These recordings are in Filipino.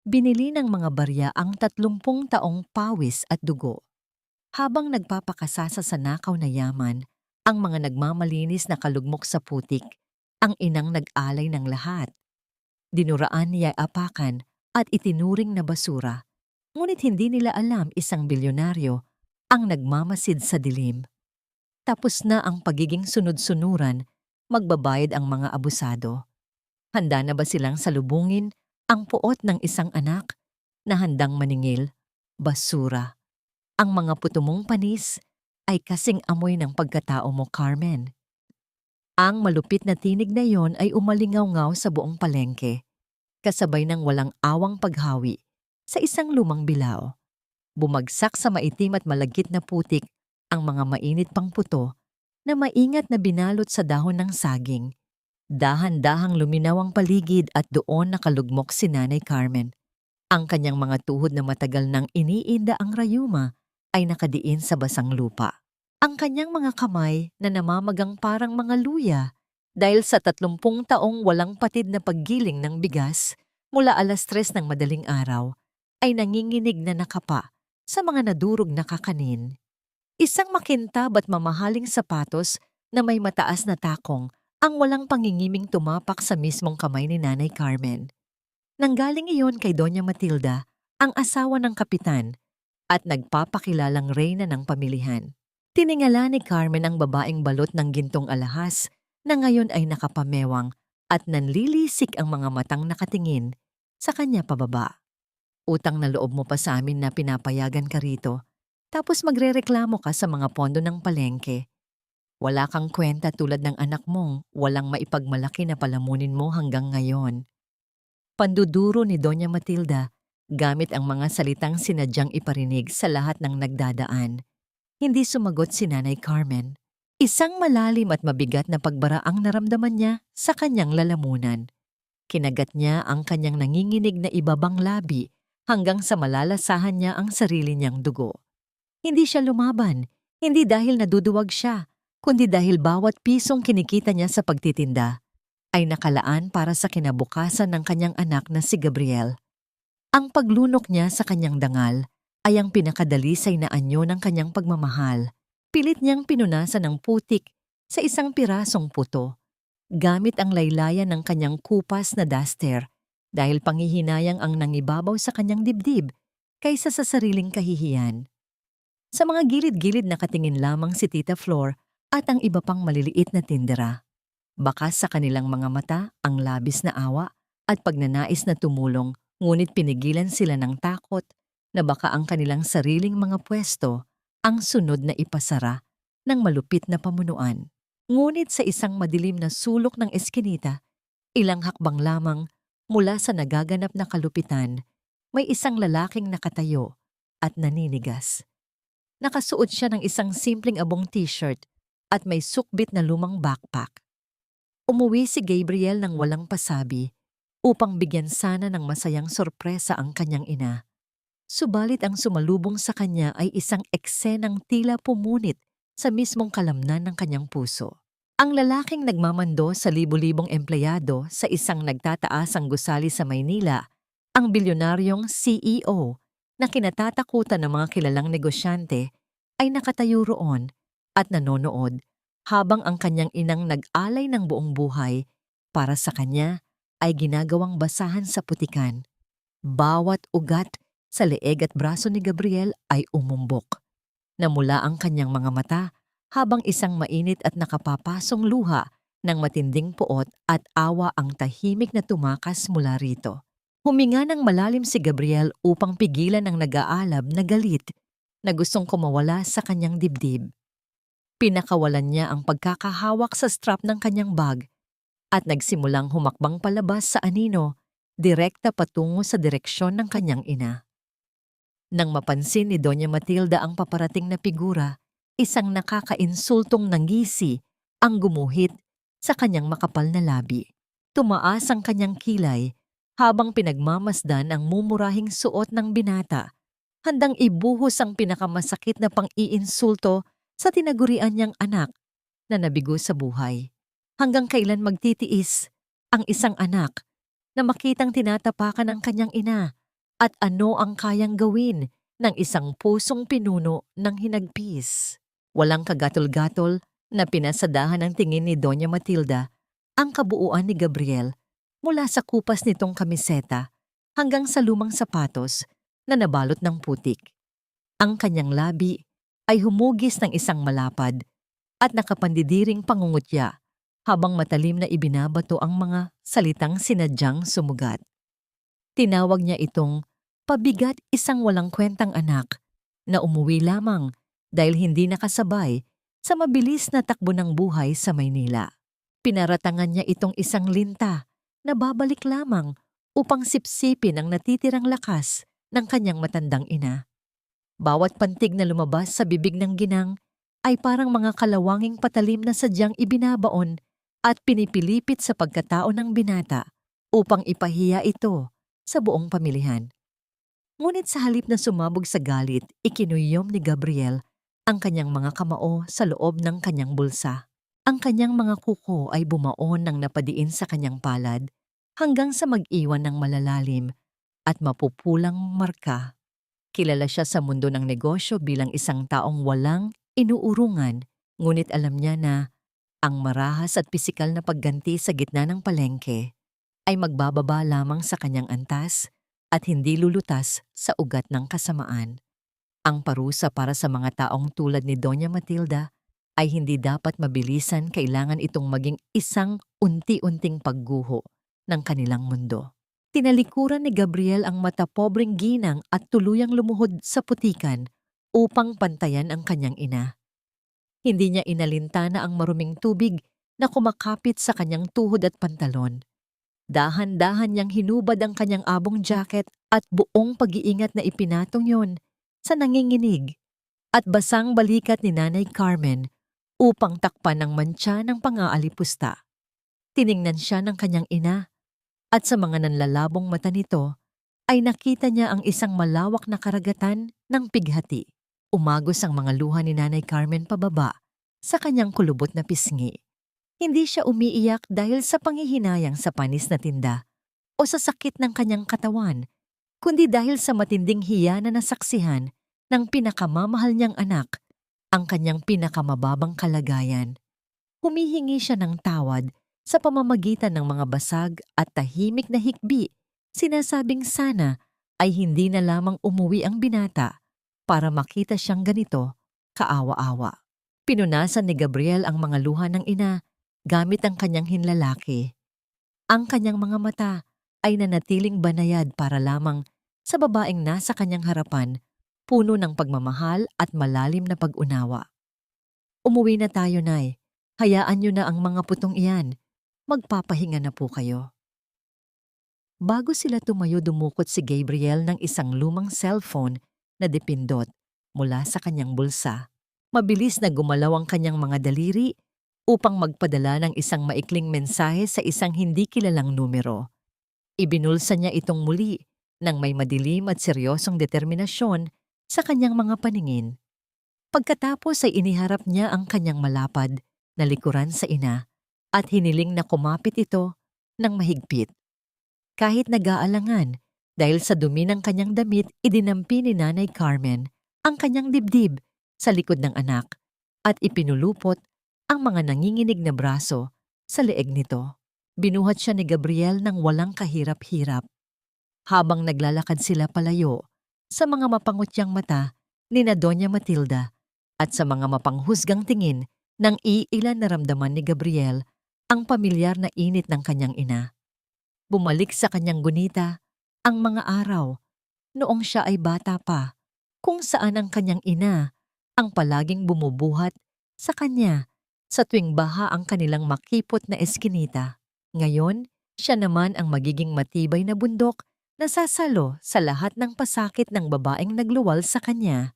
Binili ng mga barya ang 30 taong pawis at dugo. Habang nagpapakasasa sa nakaw na yaman, ang mga nagmamalinis na kalugmok sa putik, ang inang nag-alay ng lahat. Dinuraan niya apakan at itinuring na basura. Ngunit hindi nila alam isang bilyonaryo ang nagmamasid sa dilim. Tapos na ang pagiging sunod-sunuran, magbabayad ang mga abusado. Handa na ba silang salubungin ang puot ng isang anak na handang maningil? Basura. Ang mga puto mong panis ay kasing amoy ng pagkatao mo, Carmen. Ang malupit na tinig na yon ay umalingaw-ngaw sa buong palengke, kasabay ng walang awang paghawi sa isang lumang bilao. Bumagsak sa maitim at malagkit na putik ang mga mainit pang puto na maingat na binalot sa dahon ng saging. Dahan-dahang luminaw ang paligid at doon nakalugmok si Nanay Carmen. Ang kanyang mga tuhod na matagal nang iniinda ang rayuma ay nakadiin sa basang lupa. Ang kanyang mga kamay na namamagang parang mga luya dahil sa 30 taong walang patid na paggiling ng bigas mula 3:00 ng madaling araw ay nanginginig na nakapa sa mga nadurog na kakanin. Isang makintab at mamahaling sapatos na may mataas na takong ang walang pangingiming tumapak sa mismong kamay ni Nanay Carmen. Nanggaling iyon kay Doña Matilda, ang asawa ng kapitan, at nagpapakilalang reyna ng pamilihan. Tiningala ni Carmen ang babaeng balot ng gintong alahas na ngayon ay nakapamewang at nanlilisik ang mga matang nakatingin sa kanya pababa. Utang na loob mo pa sa amin na pinapayagan ka rito, tapos magrereklamo ka sa mga pondo ng palengke. Wala kang kwenta tulad ng anak mong walang maipagmalaki na palamunin mo hanggang ngayon. Panduduro ni Doña Matilda gamit ang mga salitang sinadyang iparinig sa lahat ng nagdadaan. Hindi sumagot si Nanay Carmen. Isang malalim at mabigat na pagbara ang naramdaman niya sa kanyang lalamunan. Kinagat niya ang kanyang nanginginig na ibabang labi hanggang sa malalasahan niya ang sarili niyang dugo. Hindi siya lumaban, hindi dahil naduduwag siya, kundi dahil bawat pisong kinikita niya sa pagtitinda ay nakalaan para sa kinabukasan ng kanyang anak na si Gabriel. Ang paglunok niya sa kanyang dangal ay ang pinakadalisay na anyo ng kanyang pagmamahal. Pilit niyang pinunasan ng putik sa isang pirasong puto, gamit ang laylayan ng kanyang kupas na duster dahil panghihinayang ang nangibabaw sa kanyang dibdib kaysa sa sariling kahihiyan. Sa mga gilid-gilid nakatingin lamang si Tita Flor at ang iba pang maliliit na tindera. Bakas sa kanilang mga mata ang labis na awa at pagnanais na tumulong, ngunit pinigilan sila ng takot na baka ang kanilang sariling mga pwesto ang sunod na ipasara ng malupit na pamunuan. Ngunit sa isang madilim na sulok ng eskinita, ilang hakbang lamang mula sa nagaganap na kalupitan, may isang lalaking nakatayo at naninigas. Nakasuot siya ng isang simpleng abong t-shirt at may sukbit na lumang backpack. Umuwi si Gabriel ng walang pasabi upang bigyan sana ng masayang sorpresa ang kanyang ina. Subalit ang sumalubong sa kanya ay isang eksenang tila pumunit sa mismong kalamnan ng kanyang puso. Ang lalaking nagmamando sa libu-libong empleyado sa isang nagtataasang gusali sa Maynila, ang bilyonaryong CEO na kinatatakutan ng mga kilalang negosyante, ay nakatayo roon at nanonood habang ang kanyang inang nag-alay ng buong buhay para sa kanya ay ginagawang basahan sa putikan. Bawat ugat sa leeg at braso ni Gabriel ay umumbok. Namula ang kanyang mga mata habang isang mainit at nakapapasong luha ng matinding puot at awa ang tahimik na tumakas mula rito. Huminga ng malalim si Gabriel upang pigilan ang nag-aalab na galit na gustong kumawala sa kanyang dibdib. Pinakawalan niya ang pagkakahawak sa strap ng kanyang bag at nagsimulang humakbang palabas sa anino, direkta patungo sa direksyon ng kanyang ina. Nang mapansin ni Doña Matilda ang paparating na figura, isang nakakainsultong nanggisi ang gumuhit sa kanyang makapal na labi. Tumaas ang kanyang kilay habang pinagmamasdan ang mumurahing suot ng binata, handang ibuhos ang pinakamasakit na pang-iinsulto sa tinagurian niyang anak na nabigo sa buhay. Hanggang kailan magtitiis ang isang anak na makitang tinatapakan ang kanyang ina At ano ang kayang gawin ng isang pusong pinuno ng hinagpis? Walang kagatol-gatol na pinasadahan ng tingin ni Doña Matilda ang kabuuan ni Gabriel mula sa kupas nitong kamiseta hanggang sa lumang sapatos na nabalot ng putik. Ang kanyang labi ay humugis ng isang malapad at nakapandidiring pangungutya habang matalim na ibinabato ang mga salitang sinadyang sumugat. Tinawag niya itong pabigat isang walang kwentang anak na umuwi lamang dahil hindi nakasabay sa mabilis na takbo ng buhay sa Maynila. Pinaratangan niya itong isang linta na babalik lamang upang sipsipin ang natitirang lakas ng kanyang matandang ina. Bawat pantig na lumabas sa bibig ng ginang ay parang mga kalawanging patalim na sadyang ibinabaon at pinipilipit sa pagkatao ng binata upang ipahiya ito sa buong pamilihan. Ngunit sa halip na sumabog sa galit, ikinuyom ni Gabriel ang kanyang mga kamao sa loob ng kanyang bulsa. Ang kanyang mga kuko ay bumaon ng napadiin sa kanyang palad hanggang sa mag-iwan ng malalalim at mapupulang marka. Kilala siya sa mundo ng negosyo bilang isang taong walang inuurungan, ngunit alam niya na ang marahas at pisikal na pagganti sa gitna ng palengke ay magbababa lamang sa kanyang antas at hindi lulutas sa ugat ng kasamaan. Ang parusa para sa mga taong tulad ni Doña Matilda ay hindi dapat mabilisan, kailangan itong maging isang unti-unting pagguho ng kanilang mundo. Tinalikuran ni Gabriel ang mata-pobreng ginang at tuluyang lumuhod sa putikan upang pantayan ang kanyang ina. Hindi niya inalintana ang maruming tubig na kumakapit sa kanyang tuhod at pantalon. Dahan-dahan niyang hinubad ang kanyang abong jacket at buong pag-iingat na ipinatong yon sa nanginginig at basang balikat ni Nanay Carmen upang takpan ng mantsa ng pang-aalipusta. Tiningnan siya ng kanyang ina at sa mga nanlalabong mata nito ay nakita niya ang isang malawak na karagatan ng pighati. Umagos ang mga luha ni Nanay Carmen pababa sa kanyang kulubot na pisngi. Hindi siya umiiyak dahil sa panghihinayang sa panis na tinda o sa sakit ng kanyang katawan, kundi dahil sa matinding hiya na nasaksihan ng pinakamamahal niyang anak, ang kanyang pinakamababang kalagayan. Humihingi siya ng tawad sa pamamagitan ng mga basag at tahimik na hikbi, sinasabing sana ay hindi na lamang umuwi ang binata para makita siyang ganito, kaawa-awa. Pinunasan ni Gabriel ang mga luha ng ina gamit ang kanyang hinlalaki. Ang kanyang mga mata ay nanatiling banayad para lamang sa babaeng nasa kanyang harapan, puno ng pagmamahal at malalim na pag-unawa. Umuwi na tayo, Nay. Hayaan niyo na ang mga putong iyan. Magpapahinga na po kayo. Bago sila tumayo, dumukot si Gabriel ng isang lumang cellphone na dipindot mula sa kanyang bulsa. Mabilis na gumalaw ang kanyang mga daliri upang magpadala ng isang maikling mensahe sa isang hindi kilalang numero. Ibinulsa niya itong muli nang may madilim at seryosong determinasyon sa kanyang mga paningin. Pagkatapos ay iniharap niya ang kanyang malapad na likuran sa ina at hiniling na kumapit ito ng mahigpit. Kahit nag-aalangan, dahil sa dumi ng kanyang damit, idinampi ni Nanay Carmen ang kanyang dibdib sa likod ng anak at ipinulupot ang mga nanginginig na braso sa leeg nito. Binuhat siya ni Gabriel ng walang kahirap-hirap. Habang naglalakad sila palayo, sa mga mapangutyang mata ni na Doña Matilda at sa mga mapanghusgang tingin ng iilan na ramdaman ni Gabriel ang pamilyar na init ng kanyang ina. Bumalik sa kanyang gunita ang mga araw noong siya ay bata pa, kung saan ang kanyang ina ang palaging bumubuhat sa kanya sa tuwing baha ang kanilang makipot na eskinita. Ngayon, siya naman ang magiging matibay na bundok na sasalo sa lahat ng pasakit ng babaeng nagluwal sa kanya.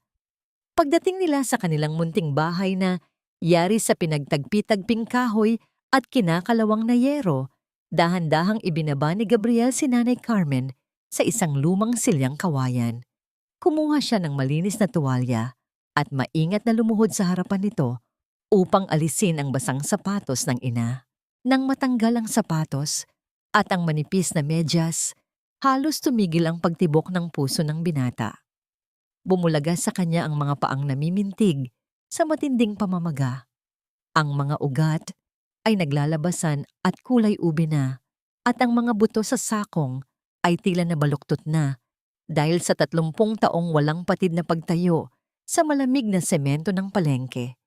Pagdating nila sa kanilang munting bahay na yari sa pinagtagpi-tagping kahoy at kinakalawang na yero, dahan-dahang ibinaba ni Gabriel si Nanay Carmen sa isang lumang silyang kawayan. Kumuha siya ng malinis na tuwalya at maingat na lumuhod sa harapan nito upang alisin ang basang sapatos ng ina. Nang matanggal ang sapatos at ang manipis na medyas, Halos tumigil ang pagtibok ng puso ng binata. Bumulaga sa kanya ang mga paang namimintig sa matinding pamamaga. Ang mga ugat ay naglalabasan at kulay ube na, at ang mga buto sa sakong ay tila nabaluktot na dahil sa 30 taong walang patid na pagtayo sa malamig na semento ng palengke.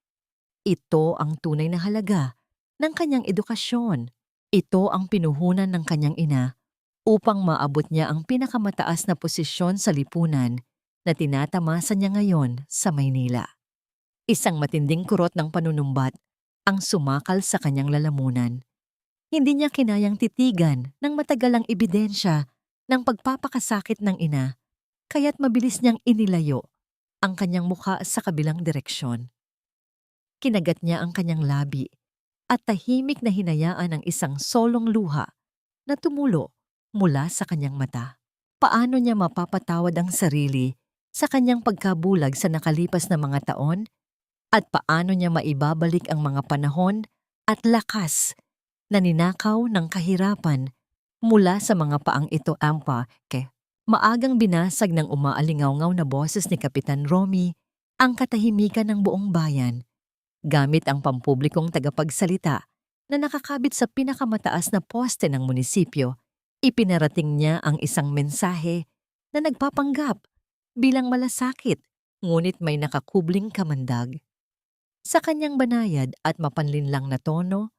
Ito ang tunay na halaga ng kanyang edukasyon. Ito ang pinuhunan ng kanyang ina upang maabot niya ang pinakamataas na posisyon sa lipunan na tinatamasa niya ngayon sa Maynila. Isang matinding kurot ng panunumbat ang sumakal sa kanyang lalamunan. Hindi niya kinayang titigan ng matagalang ebidensya ng pagpapakasakit ng ina, kaya't mabilis niyang inilayo ang kanyang mukha sa kabilang direksyon. Kinagat niya ang kanyang labi at tahimik na hinayaan ang isang solong luha na tumulo mula sa kanyang mata. Paano niya mapapatawad ang sarili sa kanyang pagkabulag sa nakalipas na mga taon? At paano niya maibabalik ang mga panahon at lakas na ninakaw ng kahirapan mula sa mga paang ito? Maagang binasag ng umaalingaw-ngaw na boses ni Kapitan Romy ang katahimikan ng buong bayan. Gamit ang pampublikong tagapagsalita na nakakabit sa pinakamataas na poste ng munisipyo, ipinarating niya ang isang mensahe na nagpapanggap bilang malasakit ngunit may nakakubling kamandag. Sa kanyang banayad at mapanlinlang na tono,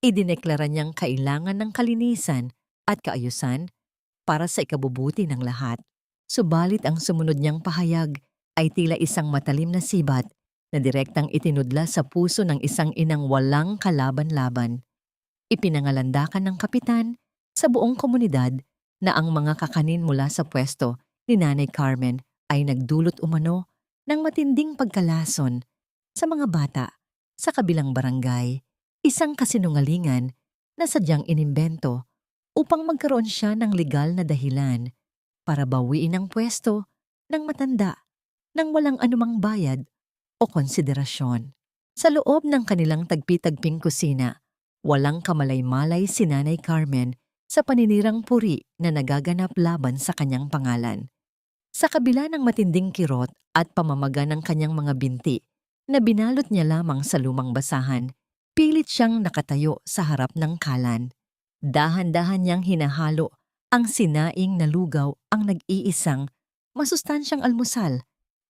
idineklara niyang kailangan ng kalinisan at kaayusan para sa ikabubuti ng lahat. Subalit ang sumunod niyang pahayag ay tila isang matalim na sibat na direktang itinudla sa puso ng isang inang walang kalaban-laban. Ipinangalandakan ng kapitan sa buong komunidad na ang mga kakanin mula sa pwesto ni Nanay Carmen ay nagdulot umano ng matinding pagkalason sa mga bata sa kabilang barangay, isang kasinungalingan na sadyang inimbento upang magkaroon siya ng legal na dahilan para bawiin ang pwesto ng matanda nang walang anumang bayad o konsiderasyon. Sa loob ng kanilang tagpi-tagping kusina, walang kamalay-malay si Nanay Carmen sa paninirang puri na nagaganap laban sa kanyang pangalan. Sa kabila ng matinding kirot at pamamaga ng kanyang mga binti, na binalot niya lamang sa lumang basahan, pilit siyang nakatayo sa harap ng kalan. Dahan-dahan niyang hinahalo ang sinaing na lugaw ang nag-iisang masustansyang almusal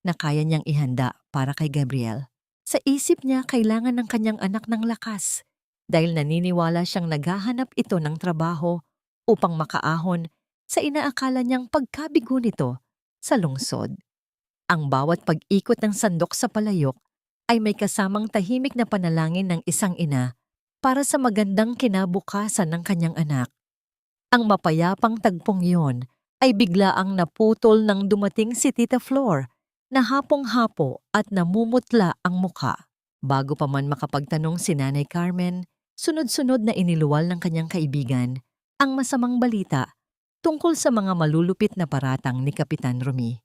na kaya niyang ihanda para kay Gabriel. Sa isip niya kailangan ng kanyang anak ng lakas dahil naniniwala siyang naghahanap ito ng trabaho upang makaahon sa inaakala niyang pagkabigo nito sa lungsod. Ang bawat pag-ikot ng sandok sa palayok ay may kasamang tahimik na panalangin ng isang ina para sa magandang kinabukasan ng kanyang anak. Ang mapayapang tagpong iyon ay biglaang naputol nang dumating si Tita Flor na hapong-hapo at namumutla ang mukha. Bago pa man makapagtanong si Nanay Carmen, sunod-sunod na iniluwal ng kanyang kaibigan ang masamang balita tungkol sa mga malulupit na paratang ni Kapitan Romy.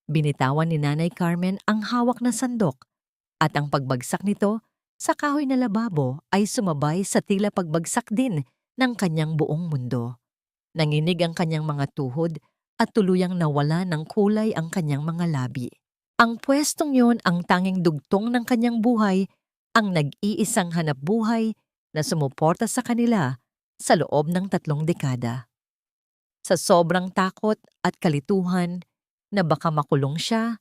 Binitawan ni Nanay Carmen ang hawak na sandok at ang pagbagsak nito sa kahoy na lababo ay sumabay sa tila pagbagsak din ng kanyang buong mundo. Nanginig ang kanyang mga tuhod at tuluyang nawala ng kulay ang kanyang mga labi. Ang pwestong yon ang tanging dugtong ng kanyang buhay, ang nag-iisang hanapbuhay na sumuporta sa kanila sa loob ng 3 dekada. Sa sobrang takot at kalituhan na baka makulong siya,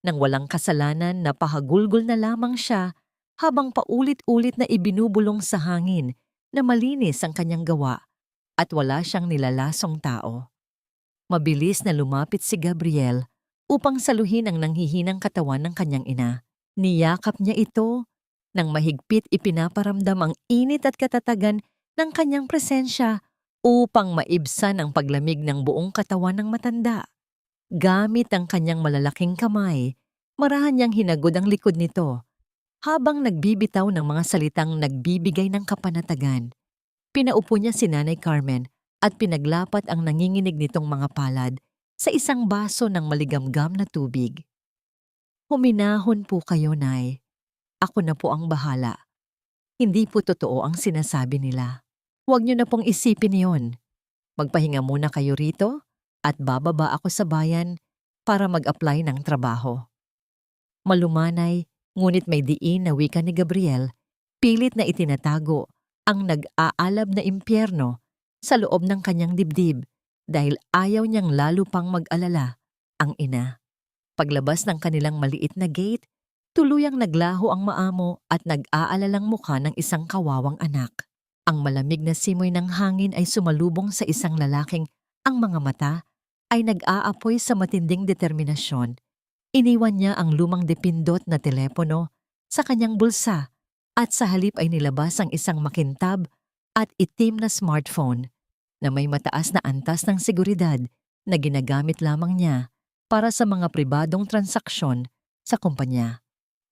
nang walang kasalanan na pahagulgol na lamang siya habang paulit-ulit na ibinubulong sa hangin na malinis ang kanyang gawa at wala siyang nilalasong tao. Mabilis na lumapit si Gabriel upang saluhin ang nanghihinang katawan ng kanyang ina. Niyakap niya ito nang mahigpit ipinaparamdam ang init at katatagan ng kanyang presensya upang maibsan ang paglamig ng buong katawan ng matanda. Gamit ang kanyang malalaking kamay, marahan niyang hinagod ang likod nito habang nagbibitaw ng mga salitang nagbibigay ng kapanatagan. Pinaupo niya si Nanay Carmen at pinaglapat ang nanginginig nitong mga palad sa isang baso ng maligamgam na tubig. Huminahon po kayo, Nay. Ako na po ang bahala. Hindi po totoo ang sinasabi nila. Huwag niyo na pong isipin yon. Magpahinga muna kayo rito at bababa ako sa bayan para mag-apply ng trabaho. Malumanay, ngunit may diin na wika ni Gabriel, pilit na itinatago ang nag-aalab na impyerno sa loob ng kanyang dibdib dahil ayaw niyang lalo pang mag-alala ang ina. Paglabas ng kanilang maliit na gate, tuluyang naglaho ang maamo at nag-aalalang mukha ng isang kawawang anak. Ang malamig na simoy ng hangin ay sumalubong sa isang lalaking ang mga mata ay nag-aapoy sa matinding determinasyon. Iniwan niya ang lumang depindot na telepono sa kanyang bulsa at sa halip ay nilabas ang isang makintab at itim na smartphone na may mataas na antas ng seguridad na ginagamit lamang niya para sa mga pribadong transaksyon sa kumpanya.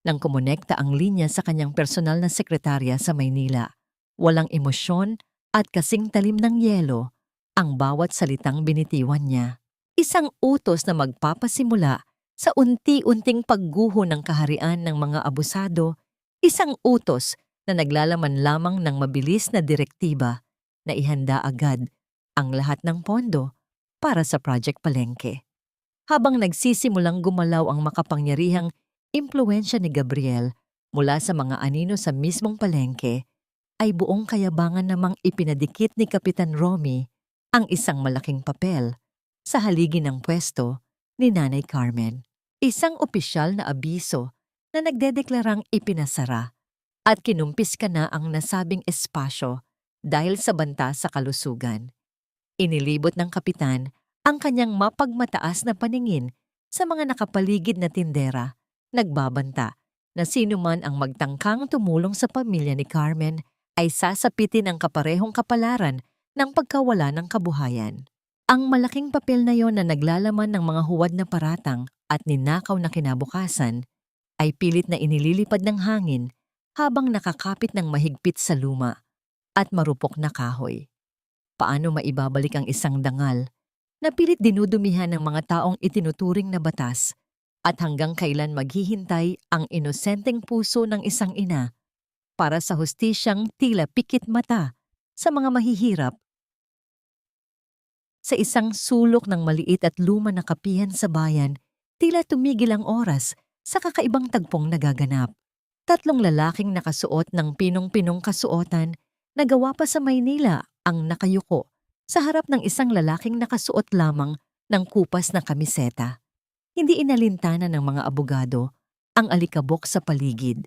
Nang kumonekta ang linya sa kanyang personal na sekretarya sa Maynila, walang emosyon at kasing talim ng yelo ang bawat salitang binitiwan niya. Isang utos na magpapasimula sa unti-unting pagguho ng kaharian ng mga abusado, isang utos na naglalaman lamang ng mabilis na direktiba na ihanda agad ang lahat ng pondo para sa Project Palengke. Habang nagsisimulang gumalaw ang makapangyarihang impluwensya ni Gabriel mula sa mga anino sa mismong palengke, ay buong kayabangan namang ipinadikit ni Kapitan Romy ang isang malaking papel sa haligi ng pwesto ni Nanay Carmen. Isang opisyal na abiso na nagdedeklarang ipinasara at kinumpis ka na ang nasabing espasyo dahil sa banta sa kalusugan. Inilibot ng kapitan ang kanyang mapagmataas na paningin sa mga nakapaligid na tindera, nagbabanta na sino man ang magtangkang tumulong sa pamilya ni Carmen ay sasapitin ang kaparehong kapalaran ng pagkawala ng kabuhayan. Ang malaking papel na yon na naglalaman ng mga huwad na paratang at ninakaw na kinabukasan ay pilit na inililipad ng hangin habang nakakapit ng mahigpit sa luma at marupok na kahoy. Paano maibabalik ang isang dangal na pilit dinudumihan ng mga taong itinuturing na batas at hanggang kailan maghihintay ang inosenteng puso ng isang ina para sa hustisyang tila pikit mata sa mga mahihirap? Sa isang sulok ng maliit at luma na kapihan sa bayan, tila tumigil ang oras sa kakaibang tagpong nagaganap. 3 lalaking nakasuot ng pinong-pinong kasuotan na gawa pa sa Maynila ang nakayuko sa harap ng isang lalaking nakasuot lamang ng kupas na kamiseta. Hindi inalintana ng mga abogado ang alikabok sa paligid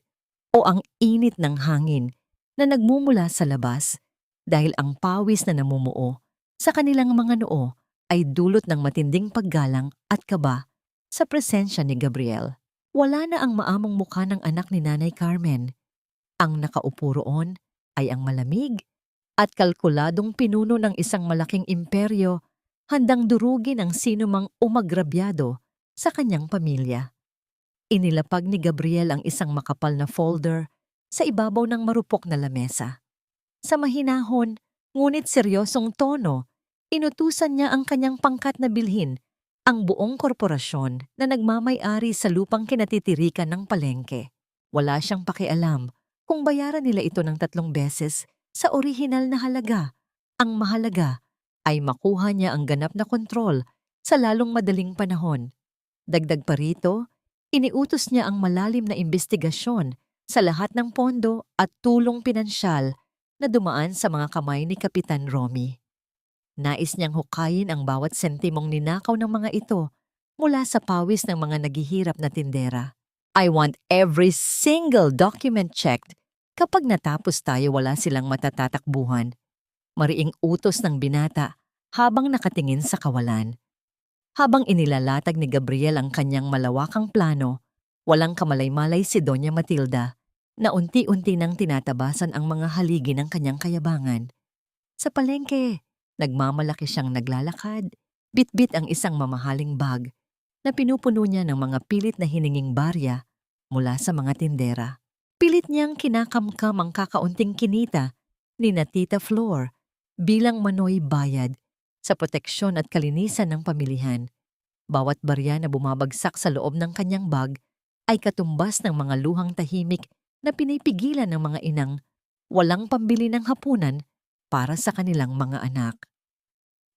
o ang init ng hangin na nagmumula sa labas dahil ang pawis na namumuo sa kanilang mga noo ay dulot ng matinding paggalang at kaba sa presensya ni Gabriel. Wala na ang maamong mukha ng anak ni Nanay Carmen. Ang nakaupo roon ay ang malamig at kalkuladong pinuno ng isang malaking imperyo, handang durugin ang sinumang umagrabyado sa kanyang pamilya. Inilapag ni Gabriel ang isang makapal na folder sa ibabaw ng marupok na lamesa. Sa mahinahon, ngunit seryosong tono, inutusan niya ang kanyang pangkat na bilhin ang buong korporasyon na nagmamay-ari sa lupang kinatitirikan ng palengke. Wala siyang pakialam kung bayaran nila ito ng 3 beses sa orihinal na halaga. Ang mahalaga ay makuha niya ang ganap na kontrol sa lalong madaling panahon. Dagdag pa rito, iniutos niya ang malalim na imbestigasyon sa lahat ng pondo at tulong pinansyal na dumaan sa mga kamay ni Kapitan Romy. Nais niyang hukayin ang bawat sentimong ninakaw ng mga ito mula sa pawis ng mga naghihirap na tindera. I want every single document checked. Kapag natapos tayo, wala silang matatatakbuhan. Mariing utos ng binata habang nakatingin sa kawalan. Habang inilalatag ni Gabriel ang kanyang malawakang plano, walang kamalay-malay si Doña Matilda na unti-unti nang tinatabasan ang mga haligi ng kanyang kayabangan. Sa palengke, nagmamalaki siyang naglalakad, bitbit ang isang mamahaling bag na pinupuno niya ng mga pilit na hininging barya mula sa mga tindera. Pilit niyang kinakamkam ang kakaunting kinita ni na Tita Flor bilang manoy bayad sa proteksyon at kalinisan ng pamilihan. Bawat barya na bumabagsak sa loob ng kanyang bag ay katumbas ng mga luhang tahimik na pinipigilan ng mga inang walang pambili ng hapunan para sa kanilang mga anak.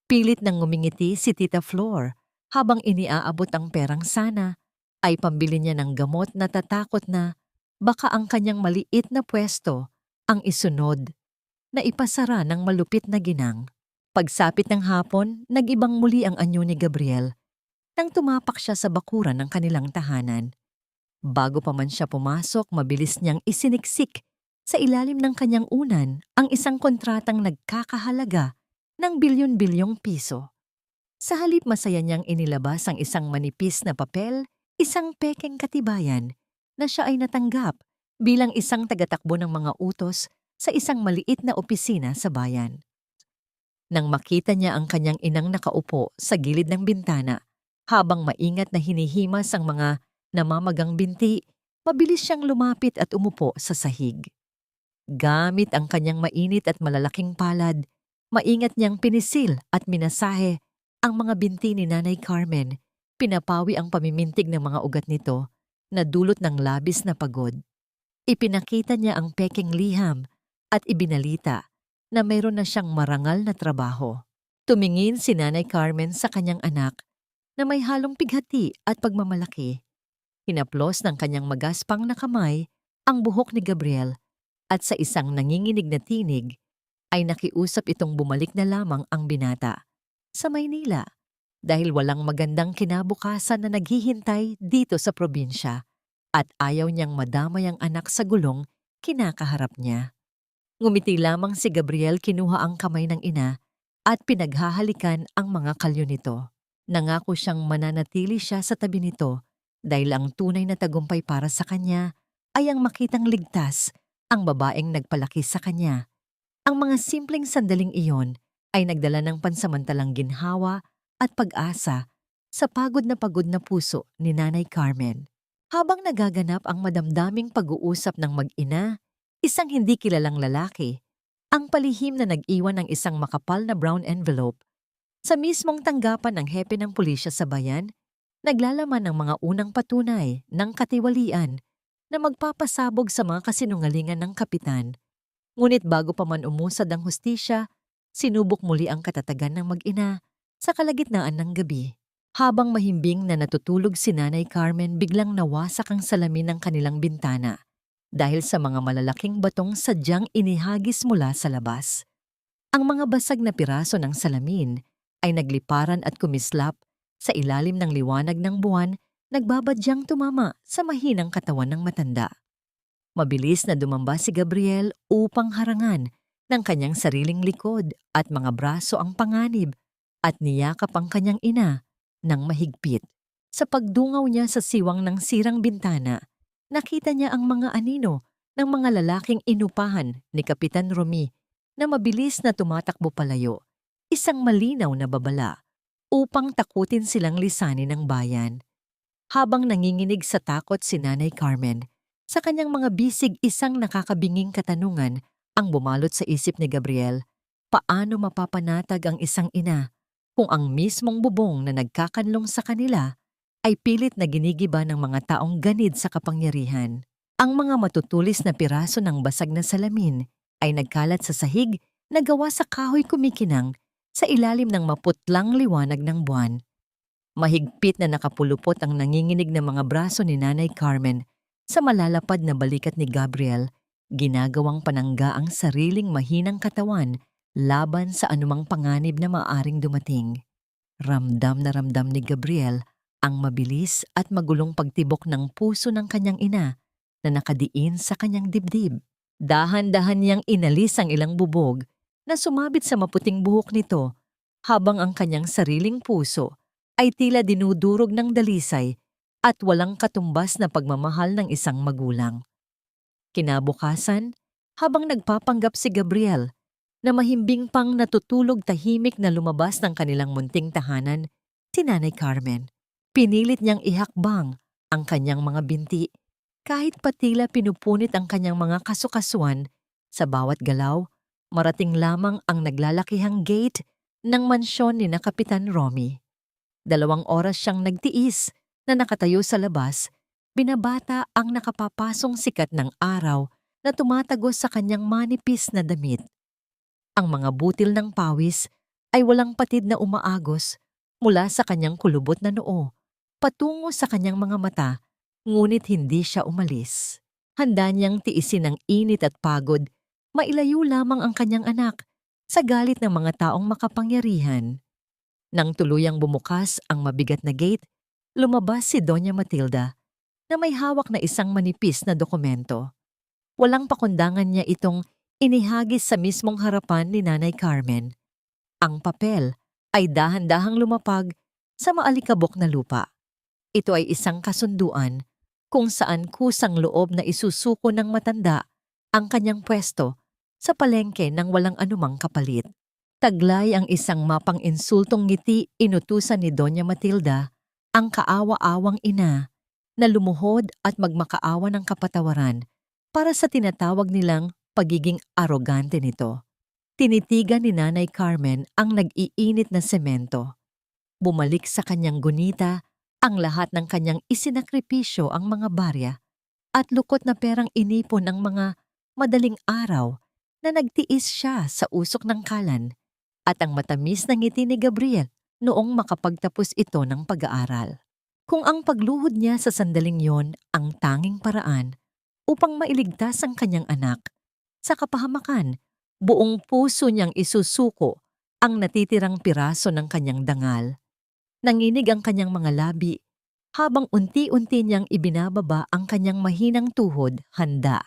Pilit nang ngumingiti si Tita Flor habang iniaabot ang perang sana ay pambili niya ng gamot na tatakot na baka ang kanyang maliit na pwesto ang isunod na ipasara ng malupit na ginang. Pagsapit ng hapon, nag-ibang muli ang anyo ni Gabriel nang tumapak siya sa bakuran ng kanilang tahanan. Bago pa man siya pumasok, mabilis niyang isiniksik sa ilalim ng kanyang unan ang isang kontratang nagkakahalaga ng bilyon-bilyong piso. Sa halip masaya niyang inilabas ang isang manipis na papel, isang pekeng katibayan na siya ay natanggap bilang isang tagatakbo ng mga utos sa isang maliit na opisina sa bayan. Nang makita niya ang kanyang inang nakaupo sa gilid ng bintana habang maingat na hinihimas ang mga namamagang binti, mabilis siyang lumapit at umupo sa sahig. Gamit ang kanyang mainit at malalaking palad, maingat niyang pinisil at minasahe ang mga binti ni Nanay Carmen. Pinapawi ang pamimintig ng mga ugat nito na dulot ng labis na pagod. Ipinakita niya ang pekeng liham at ibinalita na mayroon na siyang marangal na trabaho. Tumingin si Nanay Carmen sa kanyang anak na may halong pighati at pagmamalaki. Hinaplos ng kanyang magaspang na kamay ang buhok ni Gabriel at sa isang nanginginig na tinig ay nakiusap itong bumalik na lamang ang binata sa Maynila dahil walang magandang kinabukasan na naghihintay dito sa probinsya at ayaw niyang madamay ang anak sa gulong kinakaharap niya. Ngumiti lamang si Gabriel, kinuha ang kamay ng ina at pinaghahalikan ang mga kalyo nito. Nangako siyang mananatili siya sa tabi nito dahil ang tunay na tagumpay para sa kanya ay ang makitang ligtas ang babaeng nagpalaki sa kanya. Ang mga simpleng sandaling iyon ay nagdala ng pansamantalang ginhawa at pag-asa sa pagod na puso ni Nanay Carmen. Habang nagaganap ang madamdaming pag-uusap ng mag-ina, isang hindi kilalang lalaki ang palihim na nag-iwan ng isang makapal na brown envelope sa mismong tanggapan ng hepe ng pulisya sa bayan, naglalaman ng mga unang patunay ng katiwalian na magpapasabog sa mga kasinungalingan ng kapitan. Ngunit bago pa man umusad ang hustisya, sinubok muli ang katatagan ng mag-ina sa kalagitnaan ng gabi. Habang mahimbing na natutulog si Nanay Carmen, biglang nawasak ang salamin ng kanilang bintana dahil sa mga malalaking batong sadyang inihagis mula sa labas. Ang mga basag na piraso ng salamin ay nagliparan at kumislap sa ilalim ng liwanag ng buwan, nagbabadyang tumama sa mahinang katawan ng matanda. Mabilis na dumamba si Gabriel upang harangan ng kanyang sariling likod at mga braso ang panganib at niyakap ang kanyang ina ng mahigpit. Sa pagdungaw niya sa siwang ng sirang bintana, nakita niya ang mga anino ng mga lalaking inupahan ni Kapitan Romy na mabilis na tumatakbo palayo, isang malinaw na babala upang takutin silang lisanin ng bayan. Habang nanginginig sa takot si Nanay Carmen, sa kanyang mga bisig isang nakakabinging katanungan ang bumalot sa isip ni Gabriel. Paano mapapanatag ang isang ina kung ang mismong bubong na nagkakanlong sa kanila ay pilit na ginigiba ng mga taong ganid sa kapangyarihan? Ang mga matutulis na piraso ng basag na salamin ay nagkalat sa sahig na gawa sa kahoy kumikinang sa ilalim ng maputlang liwanag ng buwan. Mahigpit na nakapulupot ang nanginginig na mga braso ni Nanay Carmen sa malalapad na balikat ni Gabriel, ginagawang panangga ang sariling mahinang katawan laban sa anumang panganib na maaaring dumating. Ramdam na ramdam ni Gabriel ang mabilis at magulong pagtibok ng puso ng kanyang ina na nakadiin sa kanyang dibdib. Dahan-dahan niyang inalis ang ilang bubog na sumabit sa maputing buhok nito habang ang kanyang sariling puso ay tila dinudurog ng dalisay at walang katumbas na pagmamahal ng isang magulang. Kinabukasan, habang nagpapanggap si Gabriel na mahimbing pang natutulog tahimik na lumabas ng kanilang munting tahanan, si Nanay Carmen, pinilit niyang ihakbang ang kanyang mga binti kahit patila pinupunit ang kanyang mga kasukasuan. Sa bawat galaw, marating lamang ang naglalakihang gate ng mansyon ni na Kapitan Romy. 2 oras siyang nagtiis na nakatayo sa labas, binabata ang nakapapasong sikat ng araw na tumatagos sa kanyang manipis na damit. Ang mga butil ng pawis ay walang patid na umaagos mula sa kanyang kulubot na noo, patungo sa kanyang mga mata, ngunit hindi siya umalis. Handa niyang tiisin ang init at pagod, mailayo lamang ang kanyang anak sa galit ng mga taong makapangyarihan. Nang tuluyang bumukas ang mabigat na gate, lumabas si Doña Matilda na may hawak na isang manipis na dokumento. Walang pakundangan niya itong inihagis sa mismong harapan ni Nanay Carmen. Ang papel ay dahan-dahang lumapag sa maalikabok na lupa. Ito ay isang kasunduan kung saan kusang loob na isusuko ng matanda ang kanyang pwesto sa palengke ng walang anumang kapalit. Taglay ang isang mapang-insultong ngiti inutusan ni Doña Matilda ang kaawa-awang ina na lumuhod at magmakaawa ng kapatawaran para sa tinatawag nilang pagiging arogante nito. Tinitigan ni Nanay Carmen ang nag-iinit na semento. Bumalik sa kanyang gunita ang lahat ng kanyang isinakripisyo ang mga barya at lukot na perang inipon ng mga madaling araw na nagtiis siya sa usok ng kalan at ang matamis na ngiti ni Gabriel noong makapagtapos ito ng pag-aaral. Kung ang pagluhod niya sa sandaling yon ang tanging paraan upang mailigtas ang kanyang anak, sa kapahamakan, buong puso niyang isusuko ang natitirang piraso ng kanyang dangal. Nanginig ang kanyang mga labi habang unti-unti niyang ibinababa ang kanyang mahinang tuhod handa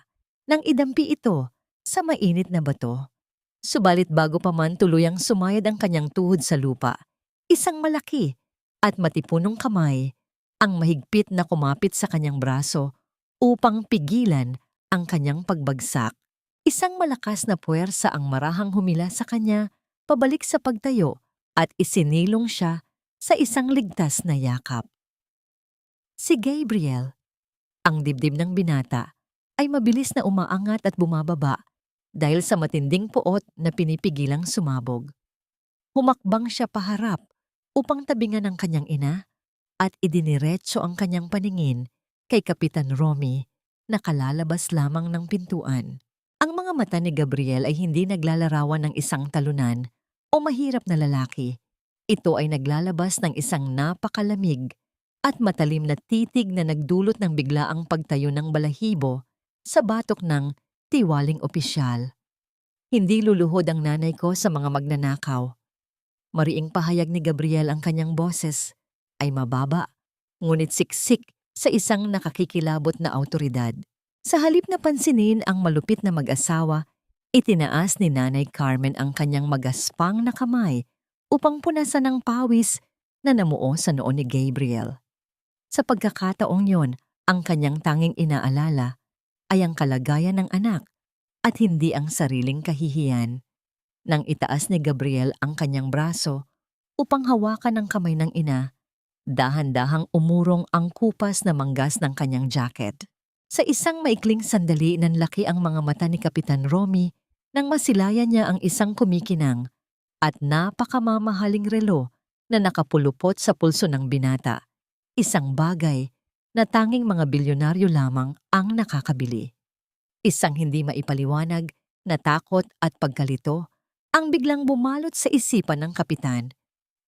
nang idampi ito sa mainit na bato. Subalit bago pa man tuluyang sumayad ang kanyang tuhod sa lupa, isang malaki at matipunong kamay ang mahigpit na kumapit sa kanyang braso upang pigilan ang kanyang pagbagsak. Isang malakas na puwersa ang marahang humila sa kanya pabalik sa pagtayo at isinilong siya sa isang ligtas na yakap. Si Gabriel, ang dibdib ng binata, ay mabilis na umaangat at bumababa dahil sa matinding puot na pinipigilang sumabog. Humakbang siya paharap upang tabingan ang kanyang ina at idiniretso ang kanyang paningin kay Kapitan Romy na kalalabas lamang ng pintuan. Ang mga mata ni Gabriel ay hindi naglalarawan ng isang talunan o mahirap na lalaki. Ito ay naglalabas ng isang napakalamig at matalim na titig na nagdulot ng biglaang pagtayo ng balahibo sa batok ng tiwaling opisyal. Hindi luluhod ang nanay ko sa mga magnanakaw. Mariing pahayag ni Gabriel ang kanyang boses ay mababa, ngunit siksik sa isang nakakikilabot na awtoridad. Sa halip na pansinin ang malupit na mag-asawa, itinaas ni Nanay Carmen ang kanyang magaspang na kamay upang punasan ng pawis na namuo sa noo ni Gabriel. Sa pagkakataong yon, ang kanyang tanging inaalala ay ang kalagayan ng anak at hindi ang sariling kahihiyan. Nang itaas ni Gabriel ang kanyang braso upang hawakan ang kamay ng ina, dahan-dahang umurong ang kupas na manggas ng kanyang jacket. Sa isang maikling sandali nanlaki ang mga mata ni Kapitan Romy nang masilayan niya ang isang kumikinang at napakamamahaling relo na nakapulupot sa pulso ng binata. Isang bagay na tanging mga bilyonaryo lamang ang nakakabili. Isang hindi maipaliwanag na takot at pagkalito ang biglang bumalot sa isipan ng kapitan.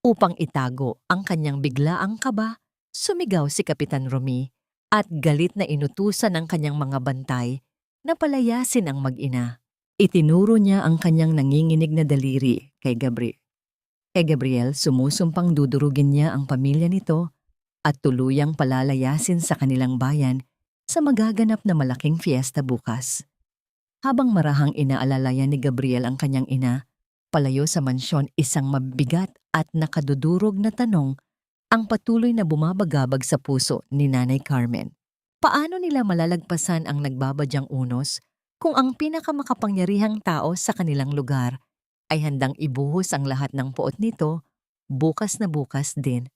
Upang itago ang kanyang biglaang kaba, sumigaw si Kapitan Romy at galit na inutusan ng kanyang mga bantay na palayasin ang mag-ina. Itinuro niya ang kanyang nanginginig na daliri kay Gabriel. Kay Gabriel, sumusumpang dudurugin niya ang pamilya nito at tuluyang palalayasin sa kanilang bayan sa magaganap na malaking fiesta bukas. Habang marahang inaalalayan ni Gabriel ang kanyang ina, palayo sa mansyon isang mabigat at nakadudurog na tanong ang patuloy na bumabagabag sa puso ni Nanay Carmen. Paano nila malalagpasan ang nagbabadyang unos kung ang pinakamakapangyarihang tao sa kanilang lugar ay handang ibuhos ang lahat ng puot nito bukas na bukas din?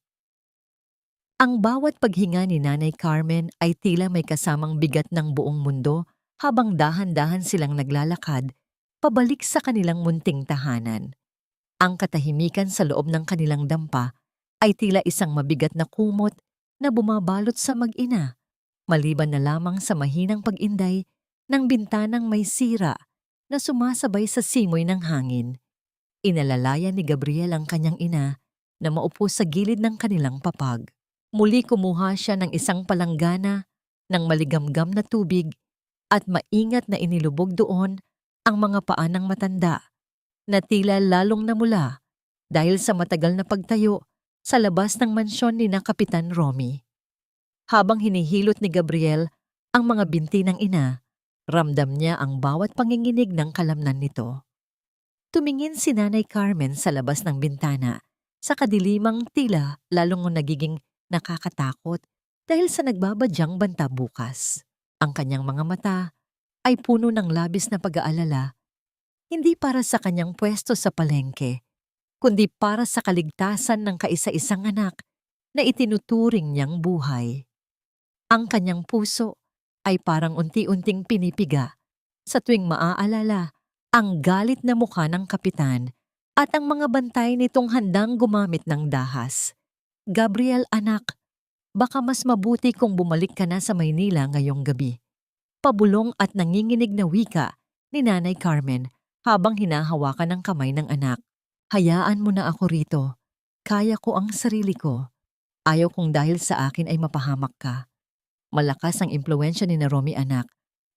Ang bawat paghinga ni Nanay Carmen ay tila may kasamang bigat ng buong mundo habang dahan-dahan silang naglalakad pabalik sa kanilang munting tahanan. Ang katahimikan sa loob ng kanilang dampa ay tila isang mabigat na kumot na bumabalot sa mag-ina, maliban na lamang sa mahinang pag-inday ng bintanang may sira na sumasabay sa simoy ng hangin. Inalalaya ni Gabriel ang kanyang ina na maupo sa gilid ng kanilang papag. Muli kumuha siya ng isang palanggana ng maligamgam na tubig at maingat na inilubog doon ang mga paa ng matanda na tila lalong namula dahil sa matagal na pagtayo sa labas ng mansyon ni na Kapitan Romy. Habang hinihilot ni Gabriel ang mga binti ng ina, ramdam niya ang bawat panginginig ng kalamnan nito. Tumingin si Nanay Carmen sa labas ng bintana sa kadilimang tila lalong nagiging nakakatakot dahil sa nagbabadyang banta bukas. Ang kanyang mga mata ay puno ng labis na pag-aalala, hindi para sa kanyang pwesto sa palengke, kundi para sa kaligtasan ng kaisa-isang anak na itinuturing niyang buhay. Ang kanyang puso ay parang unti-unting pinipiga sa tuwing maaalala ang galit na mukha ng kapitan at ang mga bantay nitong handang gumamit ng dahas. Gabriel anak, baka mas mabuti kung bumalik ka na sa Maynila ngayong gabi. Pabulong at nanginginig na wika ni Nanay Carmen habang hinahawakan ng kamay ng anak. Hayaan mo na ako rito. Kaya ko ang sarili ko. Ayaw kong dahil sa akin ay mapahamak ka. Malakas ang impluwensya ni na Romy anak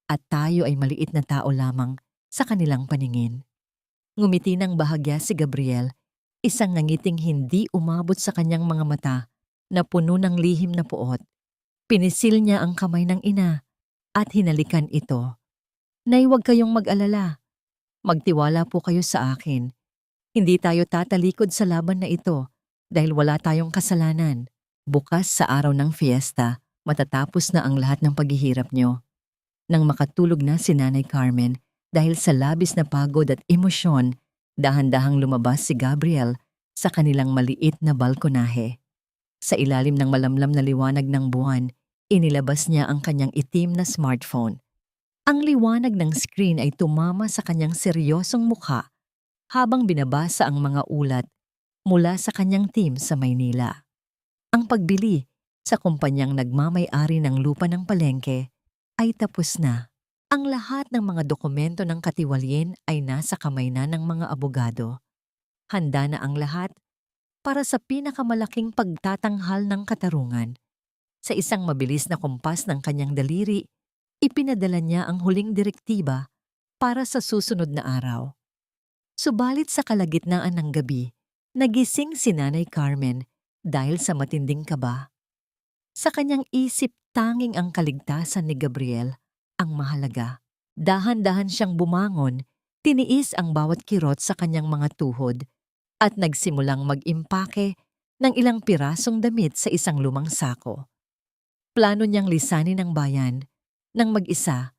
at tayo ay maliit na tao lamang sa kanilang paningin. Ngumiti ng bahagya si Gabriel, isang nangiting hindi umabot sa kanyang mga mata na puno ng lihim na puot. Pinisil niya ang kamay ng ina at hinalikan ito. Nay, huwag kayong mag-alala. Magtiwala po kayo sa akin. Hindi tayo tatalikod sa laban na ito dahil wala tayong kasalanan. Bukas sa araw ng fiesta, matatapos na ang lahat ng paghihirap nyo. Nang makatulog na si Nanay Carmen dahil sa labis na pagod at emosyon, dahan-dahang lumabas si Gabriel sa kanilang maliit na balkonahe. Sa ilalim ng malamlam na liwanag ng buwan, inilabas niya ang kanyang itim na smartphone. Ang liwanag ng screen ay tumama sa kanyang seryosong mukha habang binabasa ang mga ulat mula sa kanyang team sa Maynila. Ang pagbili sa kumpanyang nagmamay-ari ng lupa ng palengke ay tapos na. Ang lahat ng mga dokumento ng katiwalian ay nasa kamay na ng mga abogado. Handa na ang lahat para sa pinakamalaking pagtatanghal ng katarungan. Sa isang mabilis na kumpas ng kanyang daliri, ipinadala niya ang huling direktiba para sa susunod na araw. Subalit sa kalagitnaan ng gabi, nagising si Nanay Carmen dahil sa matinding kaba. Sa kanyang isip tanging ang kaligtasan ni Gabriel ang mahalaga. Dahan-dahan siyang bumangon, tiniis ang bawat kirot sa kanyang mga tuhod at nagsimulang mag-impake ng ilang pirasong damit sa isang lumang sako. Plano niyang lisanin ang bayan nang mag-isa.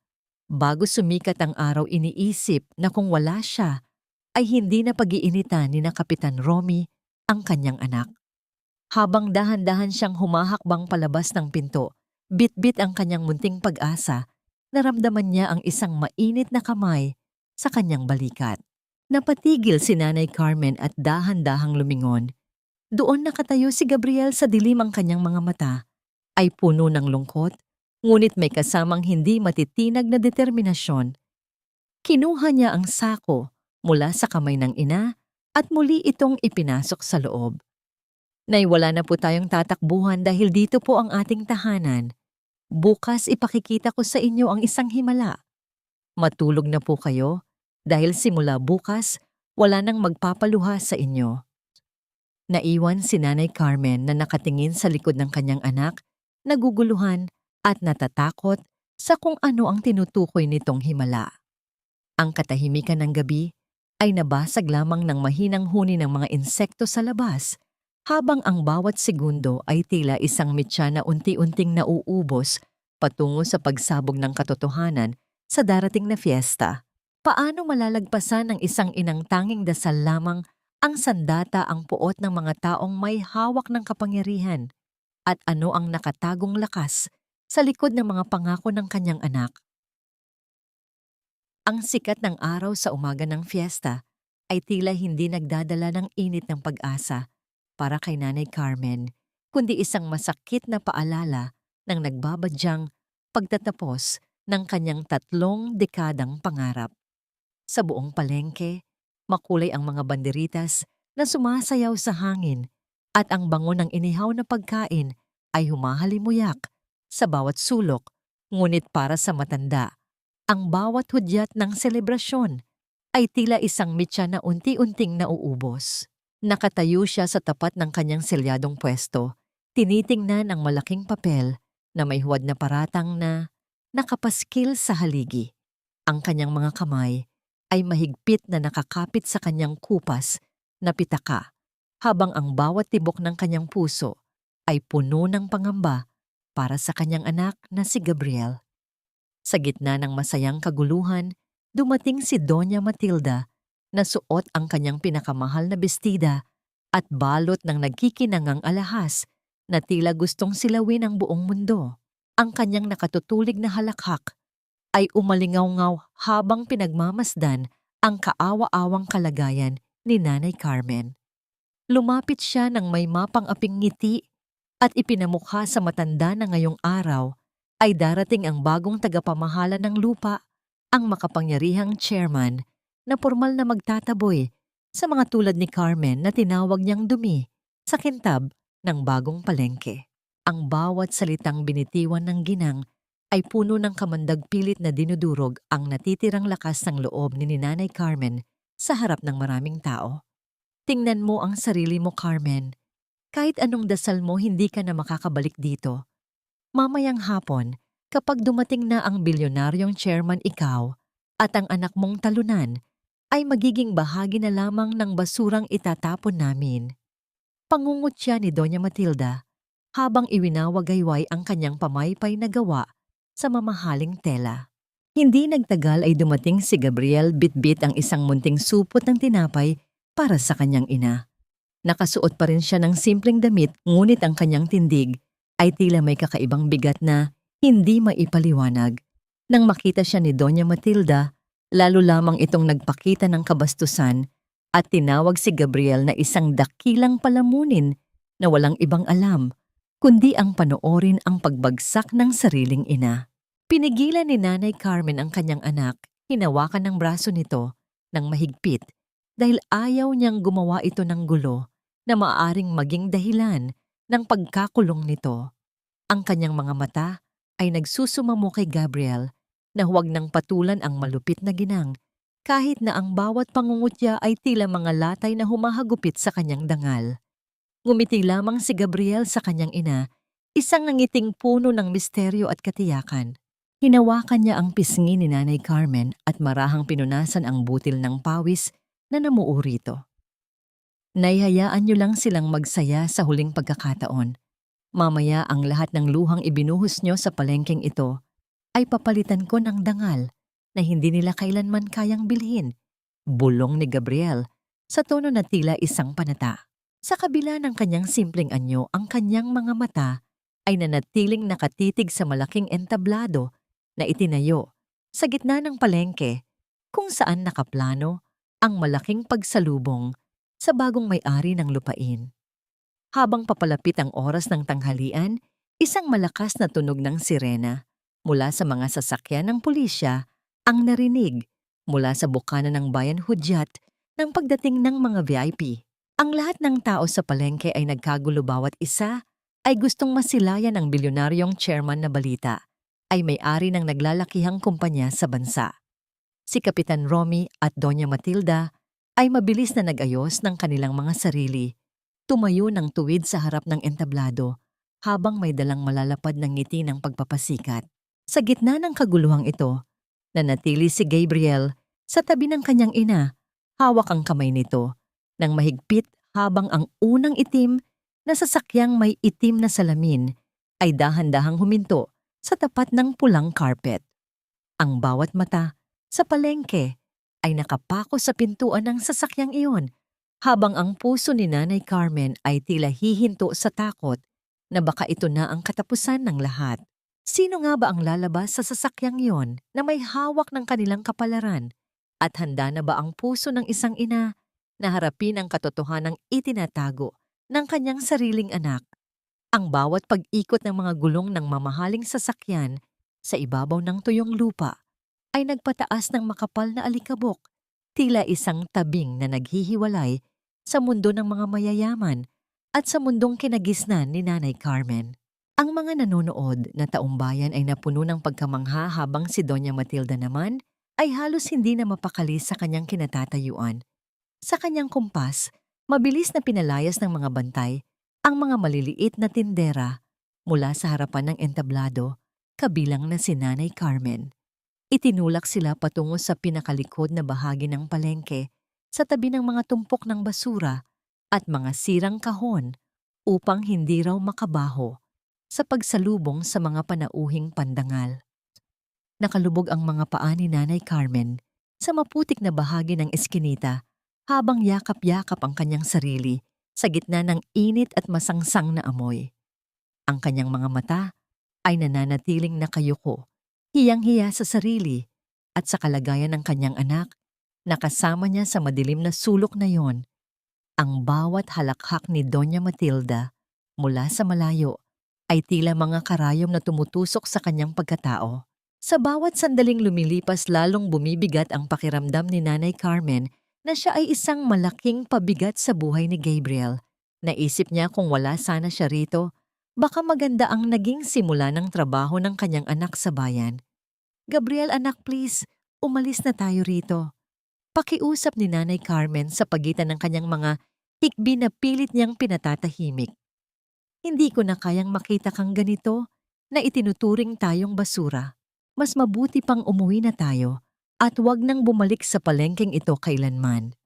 Bago sumikat ang araw, iniisip na kung wala siya, ay hindi na pag-iinitan ni na Kapitan Romy ang kanyang anak. Habang dahan-dahan siyang humahakbang palabas ng pinto, bit-bit ang kanyang munting pag-asa, naramdaman niya ang isang mainit na kamay sa kanyang balikat. Napatigil si Nanay Carmen at dahan-dahang lumingon. Doon nakatayo si Gabriel sa dilim, ang kanyang mga mata ay puno ng lungkot, ngunit may kasamang hindi matitinag na determinasyon. Kinuha niya ang sako mula sa kamay ng ina at muli itong ipinasok sa loob. Nay, wala na po tayong tatakbuhan dahil dito po ang ating tahanan. Bukas ipakikita ko sa inyo ang isang himala. Matulog na po kayo dahil simula bukas wala nang magpapaluha sa inyo. Naiwan si Nanay Carmen na nakatingin sa likod ng kanyang anak, naguguluhan at natatakot sa kung ano ang tinutukoy nitong himala. Ang katahimikan ng gabi ay nabasag lamang ng mahinang huni ng mga insekto sa labas, habang ang bawat segundo ay tila isang mitya na unti-unting nauubos patungo sa pagsabog ng katotohanan sa darating na fiesta. Paano malalagpasan ng isang inang tanging dasal lamang ang sandata ang puot ng mga taong may hawak ng kapangyarihan? At ano ang nakatagong lakas sa likod ng mga pangako ng kanyang anak? Ang sikat ng araw sa umaga ng fiesta ay tila hindi nagdadala ng init ng pag-asa para kay Nanay Carmen, kundi isang masakit na paalala ng nagbabadyang pagtatapos ng kanyang 3 dekadang pangarap. Sa buong palengke, Makulay ang mga banderitas na sumasayaw sa hangin at ang bango ng inihaw na pagkain ay humahalimuyak sa bawat sulok. Ngunit para sa matanda, ang bawat hudyat ng selebrasyon ay tila isang mitya na unti-unting nauubos. Nakatayo siya sa tapat ng kanyang selyadong pwesto, tinitingnan ang malaking papel na may huwad na paratang na nakapaskil sa haligi. Ang kanyang mga kamay ay mahigpit na nakakapit sa kanyang kupas na pitaka, habang ang bawat tibok ng kanyang puso ay puno ng pangamba para sa kanyang anak na si Gabriel. Sa gitna ng masayang kaguluhan, dumating si Doña Matilda na suot ang kanyang pinakamahal na bestida at balot ng nagkikinangang alahas na tila gustong silawin ang buong mundo. Ang kanyang nakatutulig na halakhak ay umalingaw-ngaw habang pinagmamasdan ang kaawa-awang kalagayan ni Nanay Carmen. Lumapit siya ng may mapang-aping ngiti at ipinamukha sa matanda na ngayong araw ay darating ang bagong tagapamahala ng lupa, ang makapangyarihang chairman na formal na magtataboy sa mga tulad ni Carmen na tinawag niyang dumi sa kintab ng bagong palengke. Ang bawat salitang binitiwan ng ginang ay puno ng kamandag pilit na dinudurog ang natitirang lakas ng loob ni Nanay Carmen sa harap ng maraming tao. Tingnan mo ang sarili mo, Carmen. Kahit anong dasal mo, hindi ka na makakabalik dito. Mamayang hapon, kapag dumating na ang bilyonaryong chairman ikaw at ang anak mong talunan, ay magiging bahagi na lamang ng basurang itatapon namin. Pangungot siya ni Doña Matilda habang iwinawagayway ang kanyang pamaypay na gawa sa mamahaling tela. Hindi nagtagal ay dumating si Gabriel bitbit ang isang munting supot ng tinapay para sa kanyang ina. Nakasuot pa rin siya ng simpleng damit, ngunit ang kanyang tindig ay tila may kakaibang bigat na hindi maipaliwanag. Nang makita siya ni Doña Matilda, lalo lamang itong nagpakita ng kabastusan at tinawag si Gabriel na isang dakilang palamunin na walang ibang alam, kundi ang panoorin ang pagbagsak ng sariling ina. Pinigilan ni Nanay Carmen ang kanyang anak, hinawakan ng braso nito ng mahigpit dahil ayaw niyang gumawa ito ng gulo na maaaring maging dahilan ng pagkakulong nito. Ang kanyang mga mata ay nagsusumamo kay Gabriel na huwag nang patulan ang malupit na ginang kahit na ang bawat pangungutya ay tila mga latay na humahagupit sa kanyang dangal. Ngumiti lamang si Gabriel sa kanyang ina, isang nangiting puno ng misteryo at katiyakan. Hinawakan niya ang pisngi ni Nanay Carmen at marahang pinunasan ang butil ng pawis na namuo rito. Naihayaan niyo lang silang magsaya sa huling pagkakataon. Mamaya ang lahat ng luhang ibinuhos niyo sa palengkeng ito ay papalitan ko ng dangal na hindi nila kailanman kayang bilhin. Bulong ni Gabriel sa tono na tila isang panata. Sa kabila ng kanyang simpleng anyo, ang kanyang mga mata ay nanatiling nakatitig sa malaking entablado na itinayo sa gitna ng palengke kung saan nakaplano ang malaking pagsalubong sa bagong may-ari ng lupain. Habang papalapit ang oras ng tanghalian, isang malakas na tunog ng sirena mula sa mga sasakyan ng pulisya ang narinig mula sa bukana ng bayan hudyat ng pagdating ng mga VIP. Ang lahat ng tao sa palengke ay nagkagulo, bawat isa ay gustong masilayan ang bilyonaryong chairman na balita ay may-ari ng naglalakihang kumpanya sa bansa. Si Kapitan Romy at Doña Matilda ay mabilis na nag-ayos ng kanilang mga sarili. Tumayo ng tuwid sa harap ng entablado habang may dalang malalapad ng ngiti ng pagpapasikat. Sa gitna ng kaguluhang ito, nanatili si Gabriel sa tabi ng kanyang ina, hawak ang kamay nito ng mahigpit habang ang unang itim na sasakyang may itim na salamin ay dahan-dahang huminto sa tapat ng pulang carpet. Ang bawat mata sa palengke ay nakapako sa pintuan ng sasakyang iyon, habang ang puso ni Nanay Carmen ay tila hihinto sa takot na baka ito na ang katapusan ng lahat. Sino nga ba ang lalabas sa sasakyang iyon na may hawak ng kanilang kapalaran? At handa na ba ang puso ng isang ina na harapin ang katotohanang itinatago ng kanyang sariling anak? Ang bawat pag-ikot ng mga gulong ng mamahaling sasakyan sa ibabaw ng tuyong lupa ay nagpataas ng makapal na alikabok tila isang tabing na naghihiwalay sa mundo ng mga mayayaman at sa mundong kinagisnan ni Nanay Carmen. Ang mga nanonood na taumbayan ay napuno ng pagkamangha habang si Doña Matilda naman ay halos hindi na mapakali sa kanyang kinatatayuan. Sa kanyang kumpas, mabilis na pinalayas ng mga bantay ang mga maliliit na tindera mula sa harapan ng entablado, kabilang na si Nanay Carmen. Itinulak sila patungo sa pinakalikod na bahagi ng palengke sa tabi ng mga tumpok ng basura at mga sirang kahon upang hindi raw makabaho sa pagsalubong sa mga panauhing pandangal. Nakalubog ang mga paa ni Nanay Carmen sa maputik na bahagi ng eskinita habang yakap-yakap ang kanyang sarili sa gitna ng init at masangsang na amoy. Ang kanyang mga mata ay nananatiling nakayuko, hiyang-hiya sa sarili at sa kalagayan ng kanyang anak na kasama niya sa madilim na sulok na yon. Ang bawat halakhak ni Doña Matilda mula sa malayo ay tila mga karayom na tumutusok sa kanyang pagkatao. Sa bawat sandaling lumilipas lalong bumibigat ang pakiramdam ni Nanay Carmen na siya ay isang malaking pabigat sa buhay ni Gabriel. Naisip niya kung wala sana siya rito, baka maganda ang naging simula ng trabaho ng kanyang anak sa bayan. "Gabriel anak please, umalis na tayo rito." Pakiusap ni Nanay Carmen sa pagitan ng kanyang mga hikbi na pilit niyang pinatatahimik. "Hindi ko na kayang makita kang ganito na itinuturing tayong basura. Mas mabuti pang umuwi na tayo at wag nang bumalik sa palengkeng ito kailanman."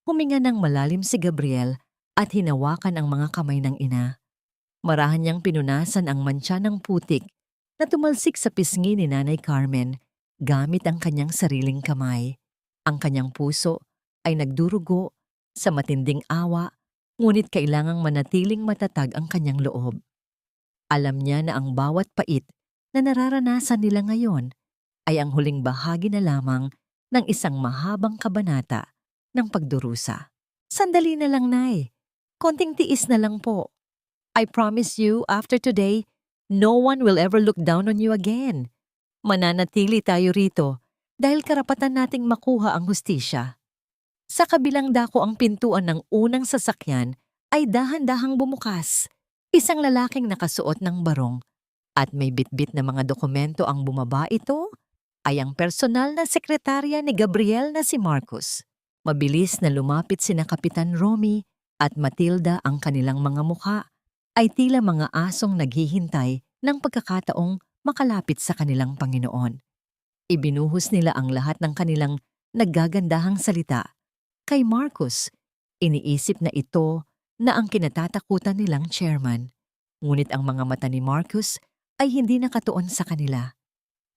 Huminga ng malalim si Gabriel at hinawakan ang mga kamay ng ina. Marahan niyang pinunasan ang mantsa ng putik na tumalsik sa pisngi ni Nanay Carmen gamit ang kanyang sariling kamay. Ang kanyang puso ay nagdurugo sa matinding awa, ngunit kailangang manatiling matatag ang kanyang loob. Alam niya na ang bawat pait na nararanasan nila ngayon ay ang huling bahagi na lamang ng isang mahabang kabanata ng pagdurusa. "Sandali na lang, Nay. Konting tiis na lang po. I promise you, after today, no one will ever look down on you again. Mananatili tayo rito dahil karapatan nating makuha ang hustisya." Sa kabilang dako ang pintuan ng unang sasakyan ay dahan-dahang bumukas. Isang lalaking nakasuot ng barong at may bitbit na mga dokumento ang bumaba. Ito ay ang personal na sekretarya ni Gabriel na si Marcos. Mabilis na lumapit sina Kapitan Romy at Matilda. Ang kanilang mga mukha ay tila mga asong naghihintay ng pagkakataong makalapit sa kanilang Panginoon. Ibinuhos nila ang lahat ng kanilang naggagandahang salita. Kay Marcos, iniisip na ito na ang kinatatakutan nilang chairman. Ngunit ang mga mata ni Marcos ay hindi nakatuon sa kanila.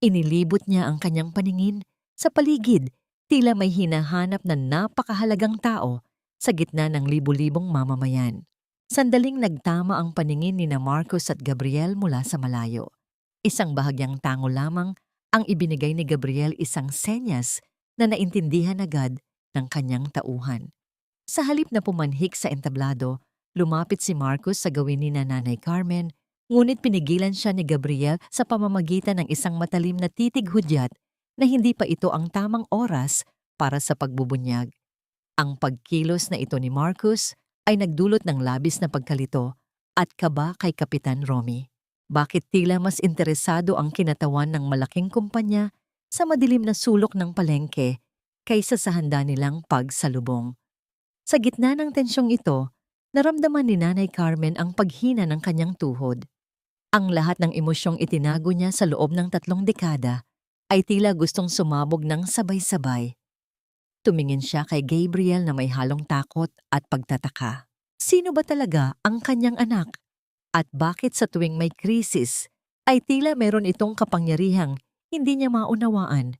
Inilibot niya ang kanyang paningin sa paligid, tila may hinahanap na napakahalagang tao sa gitna ng libu-libong mamamayan. Sandaling nagtama ang paningin ni na Marcos at Gabriel mula sa malayo. Isang bahagyang tango lamang ang ibinigay ni Gabriel, isang senyas na naintindihan agad ng kanyang tauhan. Sa halip na pumanhik sa entablado, lumapit si Marcos sa gawin ni Nanay Carmen, ngunit pinigilan siya ni Gabriel sa pamamagitan ng isang matalim na titig hudyat na hindi pa ito ang tamang oras para sa pagbubunyag. Ang pagkilos na ito ni Marcos ay nagdulot ng labis na pagkalito at kaba kay Kapitan Romy. Bakit tila mas interesado ang kinatawan ng malaking kumpanya sa madilim na sulok ng palengke kaysa sa handa nilang pagsalubong? Sa gitna ng tensyong ito, naramdaman ni Nanay Carmen ang paghina ng kanyang tuhod. Ang lahat ng emosyong itinago niya sa loob ng 3 dekada ay tila gustong sumabog ng sabay-sabay. Tumingin siya kay Gabriel na may halong takot at pagtataka. Sino ba talaga ang kanyang anak? At bakit sa tuwing may krisis ay tila meron itong kapangyarihang hindi niya maunawaan?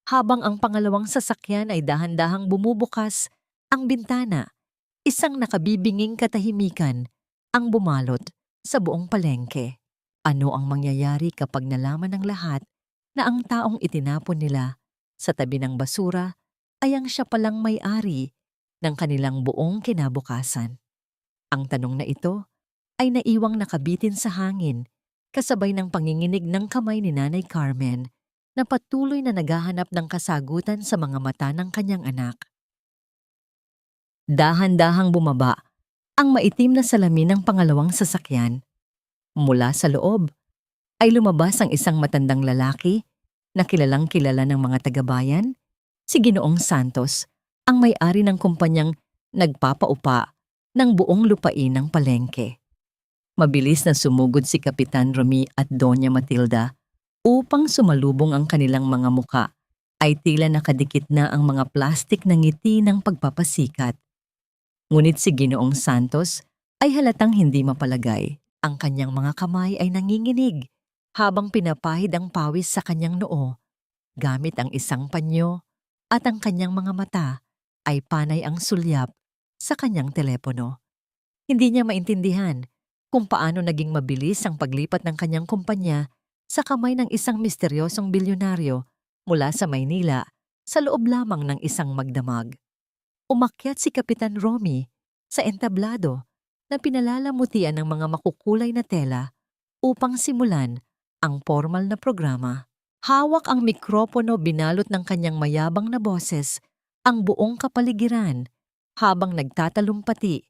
Habang ang pangalawang sasakyan ay dahan-dahang bumubukas, ang bintana, isang nakabibinging katahimikan ang bumalot sa buong palengke. Ano ang mangyayari kapag nalaman ng lahat na ang taong itinapon nila sa tabi ng basura ay ang siya palang may-ari ng kanilang buong kinabukasan? Ang tanong na ito ay naiwang nakabitin sa hangin kasabay ng panginginig ng kamay ni Nanay Carmen na patuloy na naghahanap ng kasagutan sa mga mata ng kanyang anak. Dahan-dahang bumaba ang maitim na salamin ng pangalawang sasakyan. Mula sa loob ay lumabas ang isang matandang lalaki na kilalang kilala ng mga taga-bayan, si Ginoong Santos, ang may-ari ng kumpanyang nagpapaupa ng buong lupain ng palengke. Mabilis na sumugod si Kapitan Romy at Doña Matilda upang sumalubong ang kanilang mga muka ay tila nakadikit na ang mga plastik na ngiti ng pagpapasikat. Ngunit si Ginoong Santos ay halatang hindi mapalagay. Ang kanyang mga kamay ay nanginginig habang pinapahid ang pawis sa kanyang noo gamit ang isang panyo at ang kanyang mga mata ay panay ang sulyap sa kanyang telepono. Hindi niya maintindihan kung paano naging mabilis ang paglipat ng kanyang kumpanya sa kamay ng isang misteryosong bilyonaryo mula sa Maynila sa loob lamang ng isang magdamag. Umakyat si Kapitan Romy sa entablado na pinalalamutian ng mga makukulay na tela upang simulan ang formal na programa. Hawak ang mikropono binalot ng kanyang mayabang na boses ang buong kapaligiran habang nagtatalumpati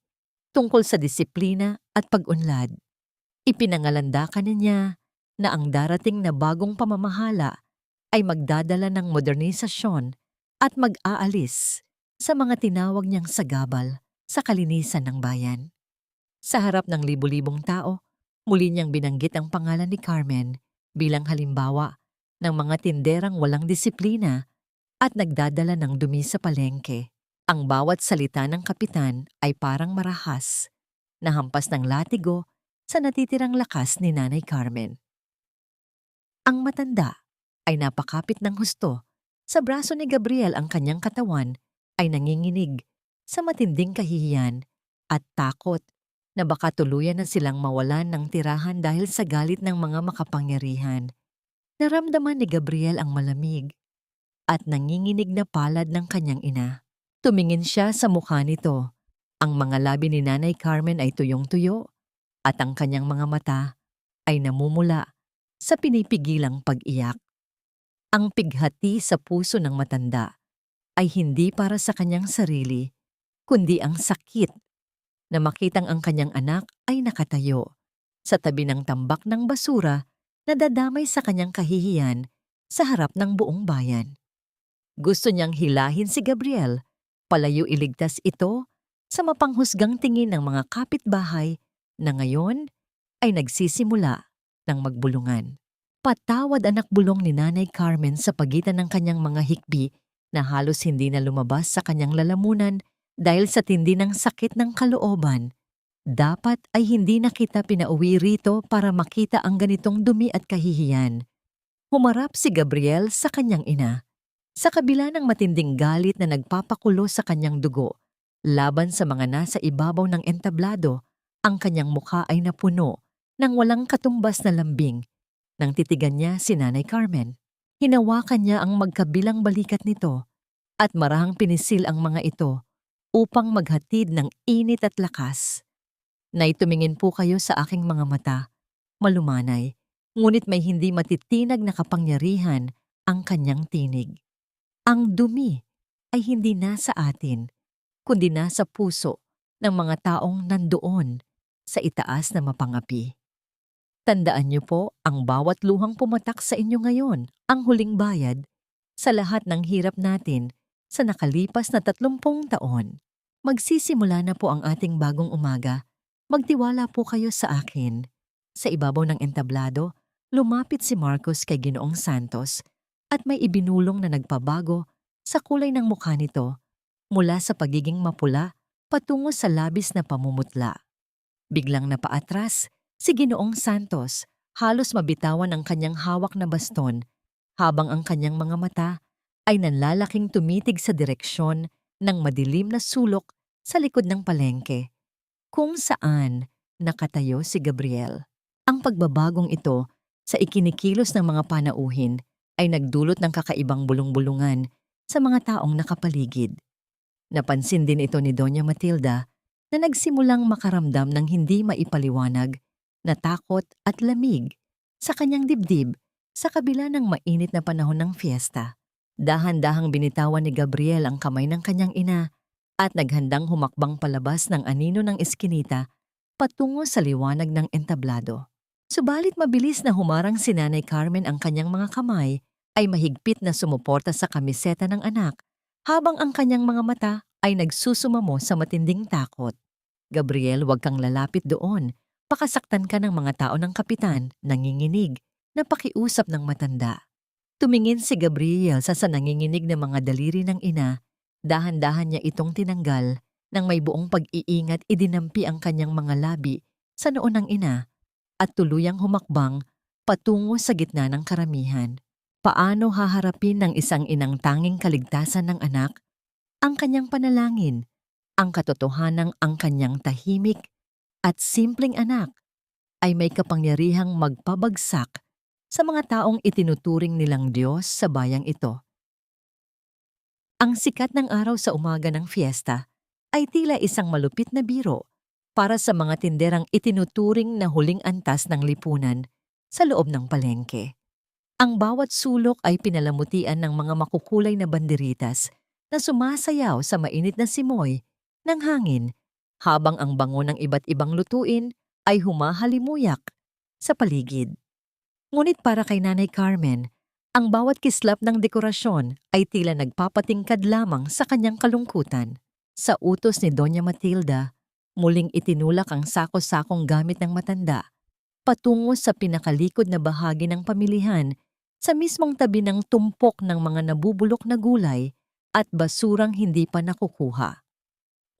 tungkol sa disiplina at pag-unlad. Ipinangalandakan niya na ang darating na bagong pamamahala ay magdadala ng modernisasyon at mag-aalis sa mga tinawag niyang sagabal sa kalinisan ng bayan. Sa harap ng libu-libong tao, muli niyang binanggit ang pangalan ni Carmen bilang halimbawa ng mga tinderang walang disiplina at nagdadala ng dumi sa palengke. Ang bawat salita ng kapitan ay parang marahas, na hampas ng latigo sa natitirang lakas ni Nanay Carmen. Ang matanda ay napakapit ng husto. Sa braso ni Gabriel ang kanyang katawan ay nanginginig sa matinding kahihiyan at takot na baka tuluyan na silang mawalan ng tirahan dahil sa galit ng mga makapangyarihan. Naramdaman ni Gabriel ang malamig at nanginginig na palad ng kanyang ina. Tumingin siya sa mukha nito. Ang mga labi ni Nanay Carmen ay tuyong-tuyo at ang kanyang mga mata ay namumula sa pinipigilang pag-iyak. Ang pighati sa puso ng matanda ay hindi para sa kanyang sarili, kundi ang sakit na makitang ang kanyang anak ay nakatayo sa tabi ng tambak ng basura na dadamay sa kanyang kahihiyan sa harap ng buong bayan. Gusto niyang hilahin si Gabriel, palayo iligtas ito sa mapanghusgang tingin ng mga kapitbahay na ngayon ay nagsisimula ng magbulungan. Patawad anak bulong ni Nanay Carmen sa pagitan ng kanyang mga hikbi na halos hindi na lumabas sa kanyang lalamunan dahil sa tindi ng sakit ng kalooban. Dapat ay hindi na kita pinauwi rito para makita ang ganitong dumi at kahihiyan. Humarap si Gabriel sa kanyang ina. Sa kabila ng matinding galit na nagpapakulo sa kanyang dugo, laban sa mga nasa ibabaw ng entablado, ang kanyang mukha ay napuno ng walang katumbas na lambing. Nang titigan niya si Nanay Carmen, hinawakan niya ang magkabilang balikat nito at marahang pinisil ang mga ito upang maghatid ng init at lakas. Naitumingin po kayo sa aking mga mata, malumanay, ngunit may hindi matitinag na kapangyarihan ang kanyang tinig. Ang dumi ay hindi nasa atin, kundi nasa puso ng mga taong nandoon sa itaas na mapangapi. Tandaan niyo po ang bawat luhang pumatak sa inyo ngayon, ang huling bayad sa lahat ng hirap natin sa nakalipas na 30 taon. Magsisimula na po ang ating bagong umaga. Magtiwala po kayo sa akin. Sa ibabaw ng entablado, lumapit si Marcos kay Ginoong Santos at may ibinulong na nagpabago sa kulay ng mukha nito mula sa pagiging mapula patungo sa labis na pamumutla. Biglang napaatras si Ginoong Santos, halos mabitawan ang kanyang hawak na baston habang ang kanyang mga mata ay nanlalaking tumitig sa direksyon ng madilim na sulok sa likod ng palengke, kung saan nakatayo si Gabriel. Ang pagbabagong ito sa ikinikilos ng mga panauhin ay nagdulot ng kakaibang bulong-bulungan sa mga taong nakapaligid. Napansin din ito ni Doña Matilda na nagsimulang makaramdam ng hindi maipaliwanag na takot at lamig sa kanyang dibdib Sa kabila ng mainit na panahon ng fiesta, dahan-dahang binitawan ni Gabriel ang kamay ng kanyang ina at naghandang humakbang palabas ng anino ng eskinita patungo sa liwanag ng entablado. Subalit mabilis na humarang si Nanay Carmen, ang kanyang mga kamay ay mahigpit na sumuporta sa kamiseta ng anak habang ang kanyang mga mata ay nagsusumamo sa matinding takot. Gabriel, huwag kang lalapit doon. Pakasaktan ka ng mga tao ng kapitan, nanginginig, na pakiusap ng matanda. Tumingin si Gabriel sa nanginginig na mga daliri ng ina. Dahan-dahan niya itong tinanggal nang may buong pag-iingat idinampi ang kanyang mga labi sa noo ng ina at tuluyang humakbang patungo sa gitna ng karamihan. Paano haharapin ng isang inang tanging kaligtasan ng anak? Ang kanyang panalangin, ang katotohanang ang kanyang tahimik at simpleng anak ay may kapangyarihang magpabagsak sa mga taong itinuturing nilang Diyos sa bayang ito. Ang sikat ng araw sa umaga ng fiesta ay tila isang malupit na biro para sa mga tinderang itinuturing na huling antas ng lipunan sa loob ng palengke. Ang bawat sulok ay pinalamutian ng mga makukulay na banderitas na sumasayaw sa mainit na simoy ng hangin habang ang bango ng iba't ibang lutuin ay humahalimuyak sa paligid. Ngunit para kay Nanay Carmen, ang bawat kislap ng dekorasyon ay tila nagpapatingkad lamang sa kanyang kalungkutan. Sa utos ni Doña Matilda, muling itinulak ang sako-sakong gamit ng matanda patungo sa pinakalikod na bahagi ng pamilihan sa mismong tabi ng tumpok ng mga nabubulok na gulay at basurang hindi pa nakukuha.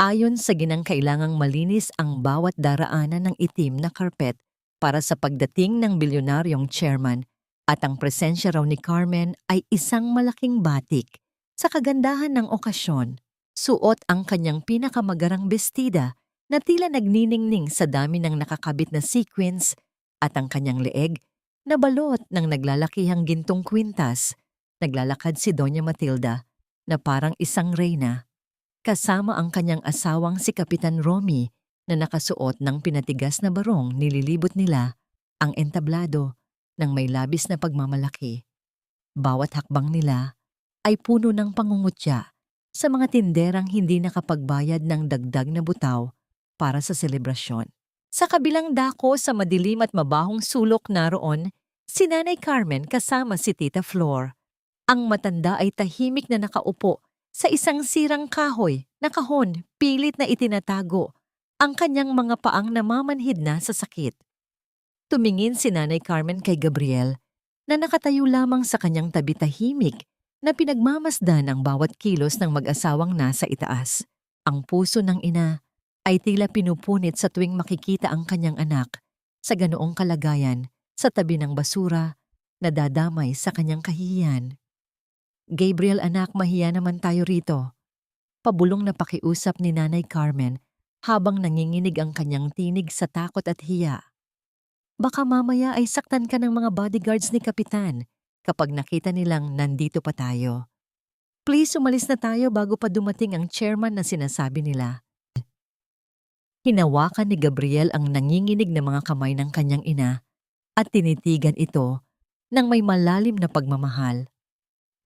Ayon sa ginangkailangang malinis ang bawat daraanan ng itim na karpet para sa pagdating ng bilyonaryong chairman, at ang presensya raw ni Carmen ay isang malaking batik sa kagandahan ng okasyon. Suot ang kanyang pinakamagarang bestida na tila nagniningning sa dami ng nakakabit na sequins at ang kanyang leeg na balot ng naglalakihang gintong kwintas. Naglalakad si Doña Matilda na parang isang reyna, kasama ang kanyang asawang si Kapitan Romy na nakasuot ng pinatigas na barong. Nililibot nila ang entablado ng may labis na pagmamalaki. Bawat hakbang nila ay puno ng pangungutya sa mga tinderang hindi nakapagbayad ng dagdag na butaw para sa selebrasyon. Sa kabilang dako sa madilim at mabahong sulok naroon si Nanay Carmen kasama si Tita Flor. Ang matanda ay tahimik na nakaupo sa isang sirang kahoy na kahon, pilit na itinatago ang kanyang mga paang namamanhid na sa sakit. Tumingin si Nanay Carmen kay Gabriel na nakatayo lamang sa kanyang tabi, tahimik na pinagmamasdan ang bawat kilos ng mag-asawang nasa itaas. Ang puso ng ina ay tila pinupunit sa tuwing makikita ang kanyang anak sa ganoong kalagayan sa tabi ng basura na dadamay sa kanyang kahihiyan. Gabriel, anak, mahiya naman tayo rito. Pabulong na pakiusap ni Nanay Carmen habang nanginginig ang kanyang tinig sa takot at hiya. Baka mamaya ay saktan ka ng mga bodyguards ni Kapitan kapag nakita nilang nandito pa tayo. Please, umalis na tayo bago pa dumating ang chairman na sinasabi nila. Hinawakan ni Gabriel ang nanginginig na mga kamay ng kanyang ina at tinitigan ito ng may malalim na pagmamahal.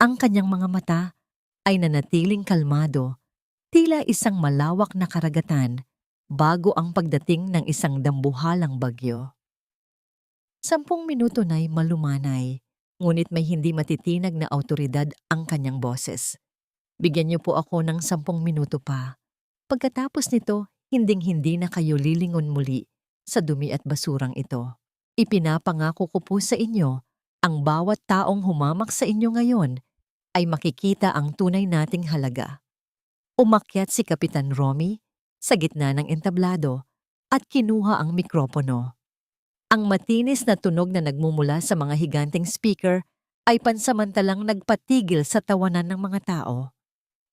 Ang kanyang mga mata ay nanatiling kalmado, tila isang malawak na karagatan bago ang pagdating ng isang dambuhalang bagyo. 10 minuto na'y malumanay, ngunit may hindi matitinag na awtoridad ang kanyang boses. Bigyan niyo po ako ng 10 minuto pa. Pagkatapos nito, hinding-hindi na kayo lilingon muli sa dumi at basurang ito. Ipinapangako ko po sa inyo, ang bawat taong humamak sa inyo ngayon ay makikita ang tunay nating halaga. Umakyat si Kapitan Romy sa gitna ng entablado at kinuha ang mikropono. Ang matinis na tunog na nagmumula sa mga higanteng speaker ay pansamantalang nagpatigil sa tawanan ng mga tao.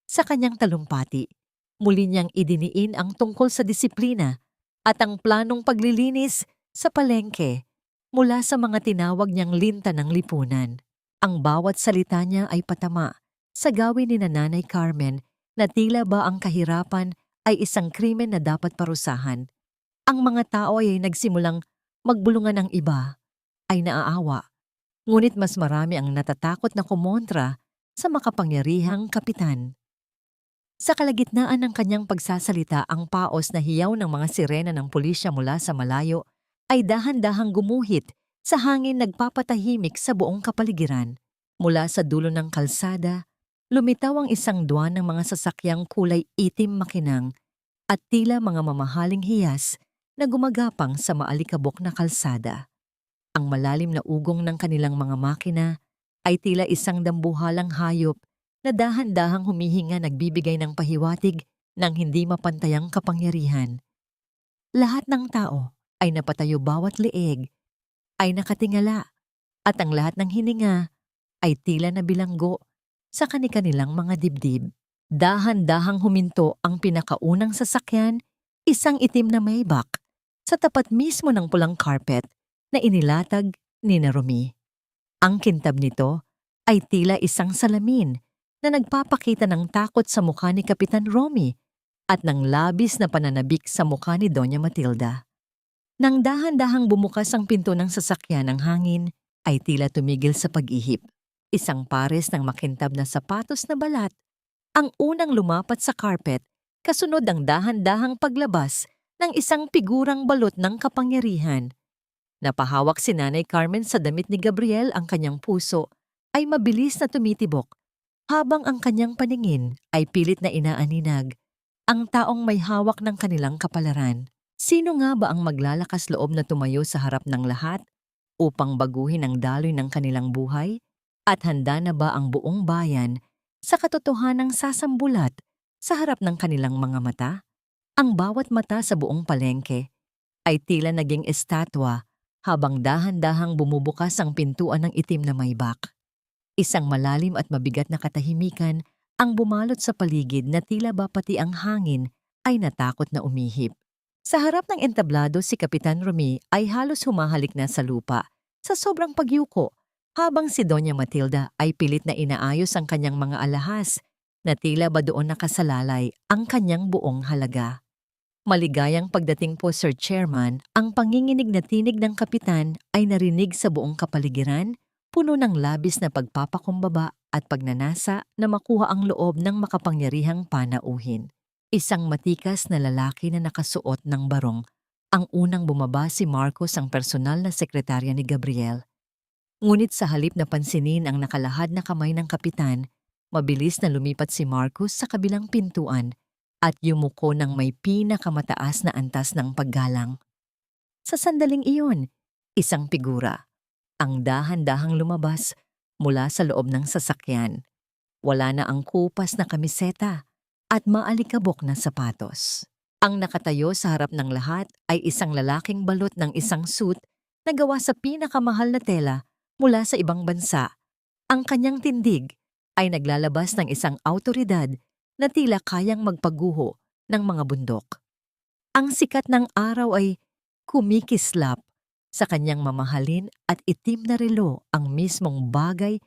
Sa kanyang talumpati, muli niyang idiniin ang tungkol sa disiplina at ang planong paglilinis sa palengke mula sa mga tinawag niyang linta ng lipunan. Ang bawat salita niya ay patama sa gawin ni Nanay Carmen na tila ba ang kahirapan ay isang krimen na dapat parusahan. Ang mga tao ay nagsimulang magbulungan ng iba, ay naaawa. Ngunit mas marami ang natatakot na kumontra sa makapangyarihang kapitan. Sa kalagitnaan ng kanyang pagsasalita, ang paos na hiyaw ng mga sirena ng pulisya mula sa malayo ay dahan-dahang gumuhit sa hangin, nagpapatahimik sa buong kapaligiran. Mula sa dulo ng kalsada, lumitaw ang isang dwan ng mga sasakyang kulay itim makinang at tila mga mamahaling hiyas na gumagapang sa maalikabok na kalsada. Ang malalim na ugong ng kanilang mga makina ay tila isang dambuhalang hayop na dahan-dahang humihinga, nagbibigay ng pahiwatig ng hindi mapantayang kapangyarihan. Lahat ng tao ay napatayo, bawat leeg ay nakatingala, at ang lahat ng hininga ay tila na bilanggo sa kanilang mga dibdib. Dahan-dahang huminto ang pinakaunang sasakyan, isang itim na Maybach, sa tapat mismo ng pulang carpet na inilatag ni Romy. Ang kintab nito ay tila isang salamin na nagpapakita ng takot sa mukha ni Kapitan Romy at ng labis na pananabik sa mukha ni Doña Matilda. Nang dahan-dahang bumukas ang pinto ng sasakyan, ng hangin ay tila tumigil sa pag-ihip. Isang pares ng makintab na sapatos na balat ang unang lumapat sa carpet, kasunod ang dahan-dahang paglabas ng isang figurang balot ng kapangyarihan. Napahawak si Nanay Carmen sa damit ni Gabriel, ang kanyang puso ay mabilis na tumitibok habang ang kanyang paningin ay pilit na inaaninag ang taong may hawak ng kanilang kapalaran. Sino nga ba ang maglalakas loob na tumayo sa harap ng lahat upang baguhin ang daloy ng kanilang buhay? At handa na ba ang buong bayan sa katotohanang sasambulat sa harap ng kanilang mga mata? Ang bawat mata sa buong palengke ay tila naging estatwa habang dahan-dahang bumubukas ang pintuan ng itim na Maybach. Isang malalim at mabigat na katahimikan ang bumalot sa paligid na tila ba pati ang hangin ay natakot na umihip. Sa harap ng entablado, si Kapitan Romy ay halos humahalik na sa lupa sa sobrang pagyuko, habang si Doña Matilda ay pilit na inaayos ang kanyang mga alahas na tila ba doon nakasalalay ang kanyang buong halaga. Maligayang pagdating po, Sir Chairman. Ang panginginig na tinig ng kapitan ay narinig sa buong kapaligiran, puno ng labis na pagpapakumbaba at pagnanasa na makuha ang loob ng makapangyarihang panauhin. Isang matikas na lalaki na nakasuot ng barong. Ang unang bumaba, si Marcos, ang personal na sekretarya ni Gabriel. Ngunit sa halip na pansinin ang nakalahad na kamay ng kapitan, mabilis na lumipat si Marcos sa kabilang pintuan at yumuko ng may pinakamataas na antas ng paggalang. Sa sandaling iyon, isang figura ang dahan-dahang lumabas mula sa loob ng sasakyan. Wala na ang kupas na kamiseta at maalikabok na sapatos. Ang nakatayo sa harap ng lahat ay isang lalaking balot ng isang suit na gawa sa pinakamahal na tela mula sa ibang bansa. Ang kanyang tindig ay naglalabas ng isang awtoridad na tila kayang magpaguho ng mga bundok. Ang sikat ng araw ay kumikislap sa kanyang mamahalin at itim na relo, ang mismong bagay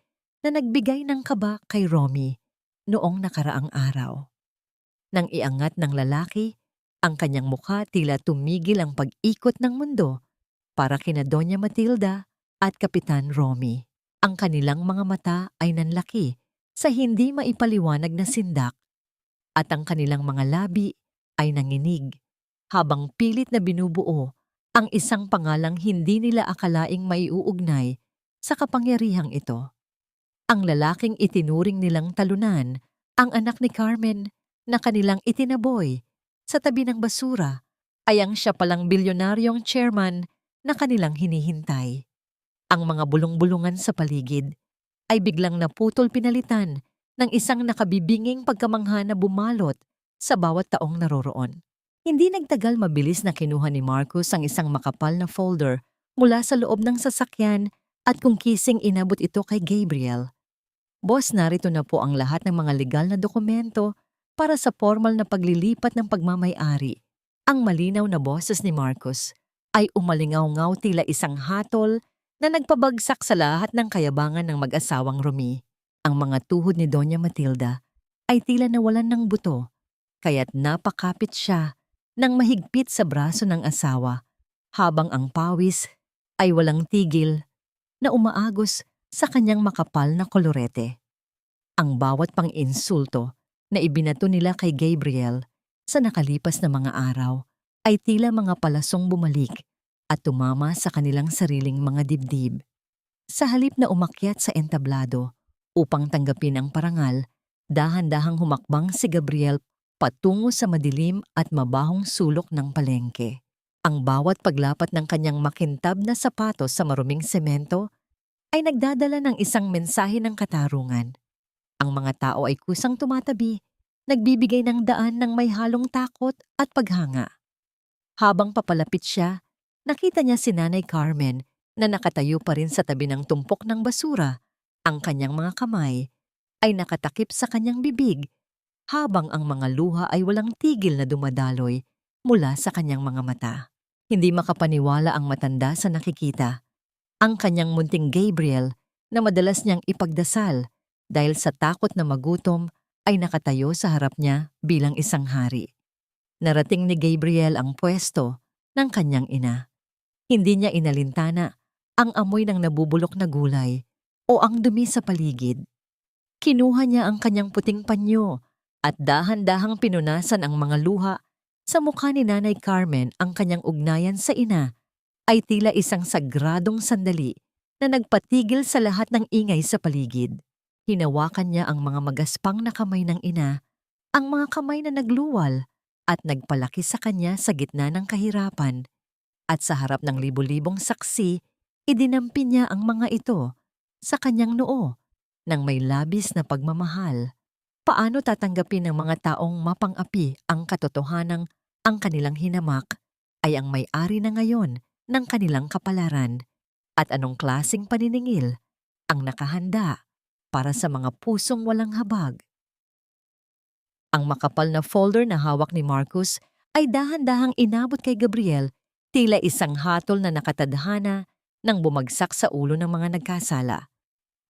na nagbigay ng kaba kay Romy noong nakaraang araw. Nang iangat ng lalaki, ang kanyang mukha, tila tumigil ang pag-ikot ng mundo para kina Doña Matilda at Kapitan Romy. Ang kanilang mga mata ay nanlaki sa hindi maipaliwanag na sindak at ang kanilang mga labi ay nanginig habang pilit na binubuo ang isang pangalang hindi nila akalaing maiuugnay sa kapangyarihang ito. Ang lalaking itinuring nilang talunan, ang anak ni Carmen na kanilang itinaboy sa tabi ng basura, ay ang siya palang bilyonaryong chairman na kanilang hinihintay. Ang mga bulong-bulungan sa paligid ay biglang naputol, pinalitan ng isang nakabibinging pagkamangha na bumalot sa bawat taong naroroon. Hindi nagtagal, mabilis na kinuha ni Marcos ang isang makapal na folder mula sa loob ng sasakyan at kung kising inabot ito kay Gabriel. Boss, narito na po ang lahat ng mga legal na dokumento para sa formal na paglilipat ng pagmamay-ari. Ang malinaw na boses ni Marcos ay umalingaw-ngaw, tila isang hatol na nagpabagsak sa lahat ng kayabangan ng mag-asawang Romy. Ang mga tuhod ni Doña Matilda ay tila nawalan ng buto, kaya't napakapit siya ng mahigpit sa braso ng asawa, habang ang pawis ay walang tigil na umaagos sa kanyang makapal na kolorete. Ang bawat pang-insulto na ibinato nila kay Gabriel sa nakalipas na mga araw ay tila mga palasong bumalik at tumama sa kanilang sariling mga dibdib. Sa halip na umakyat sa entablado upang tanggapin ang parangal, dahan-dahang humakbang si Gabriel patungo sa madilim at mabahong sulok ng palengke. Ang bawat paglapat ng kanyang makintab na sapatos sa maruming semento ay nagdadala ng isang mensahe ng katarungan. Ang mga tao ay kusang tumatabi, nagbibigay ng daan ng may halong takot at paghanga. Habang papalapit siya, nakita niya si Nanay Carmen na nakatayo pa rin sa tabi ng tumpok ng basura. Ang kanyang mga kamay ay nakatakip sa kanyang bibig habang ang mga luha ay walang tigil na dumadaloy mula sa kanyang mga mata. Hindi makapaniwala ang matanda sa nakikita. Ang kanyang munting Gabriel na madalas niyang ipagdasal dahil sa takot na magutom ay nakatayo sa harap niya bilang isang hari. Narating ni Gabriel ang pwesto ng kanyang ina. Hindi niya inalintana ang amoy ng nabubulok na gulay o ang dumi sa paligid. Kinuha niya ang kanyang puting panyo at dahan-dahang pinunasan ang mga luha sa mukha ni Nanay Carmen. Ang kanyang ugnayan sa ina ay tila isang sagradong sandali na nagpatigil sa lahat ng ingay sa paligid. Hinawakan niya ang mga magaspang na kamay ng ina, ang mga kamay na nagluwal at nagpalaki sa kanya sa gitna ng kahirapan. At sa harap ng libu-libong saksi, idinampi niya ang mga ito sa kanyang noo ng may labis na pagmamahal. Paano tatanggapin ng mga taong mapang-api ang katotohanang ang kanilang hinamak ay ang may-ari na ngayon ng kanilang kapalaran? At anong klaseng paniningil ang nakahanda para sa mga pusong walang habag? Ang makapal na folder na hawak ni Marcus ay dahan-dahang inabot kay Gabriel, tila isang hatol na nakatadhana nang bumagsak sa ulo ng mga nagkasala.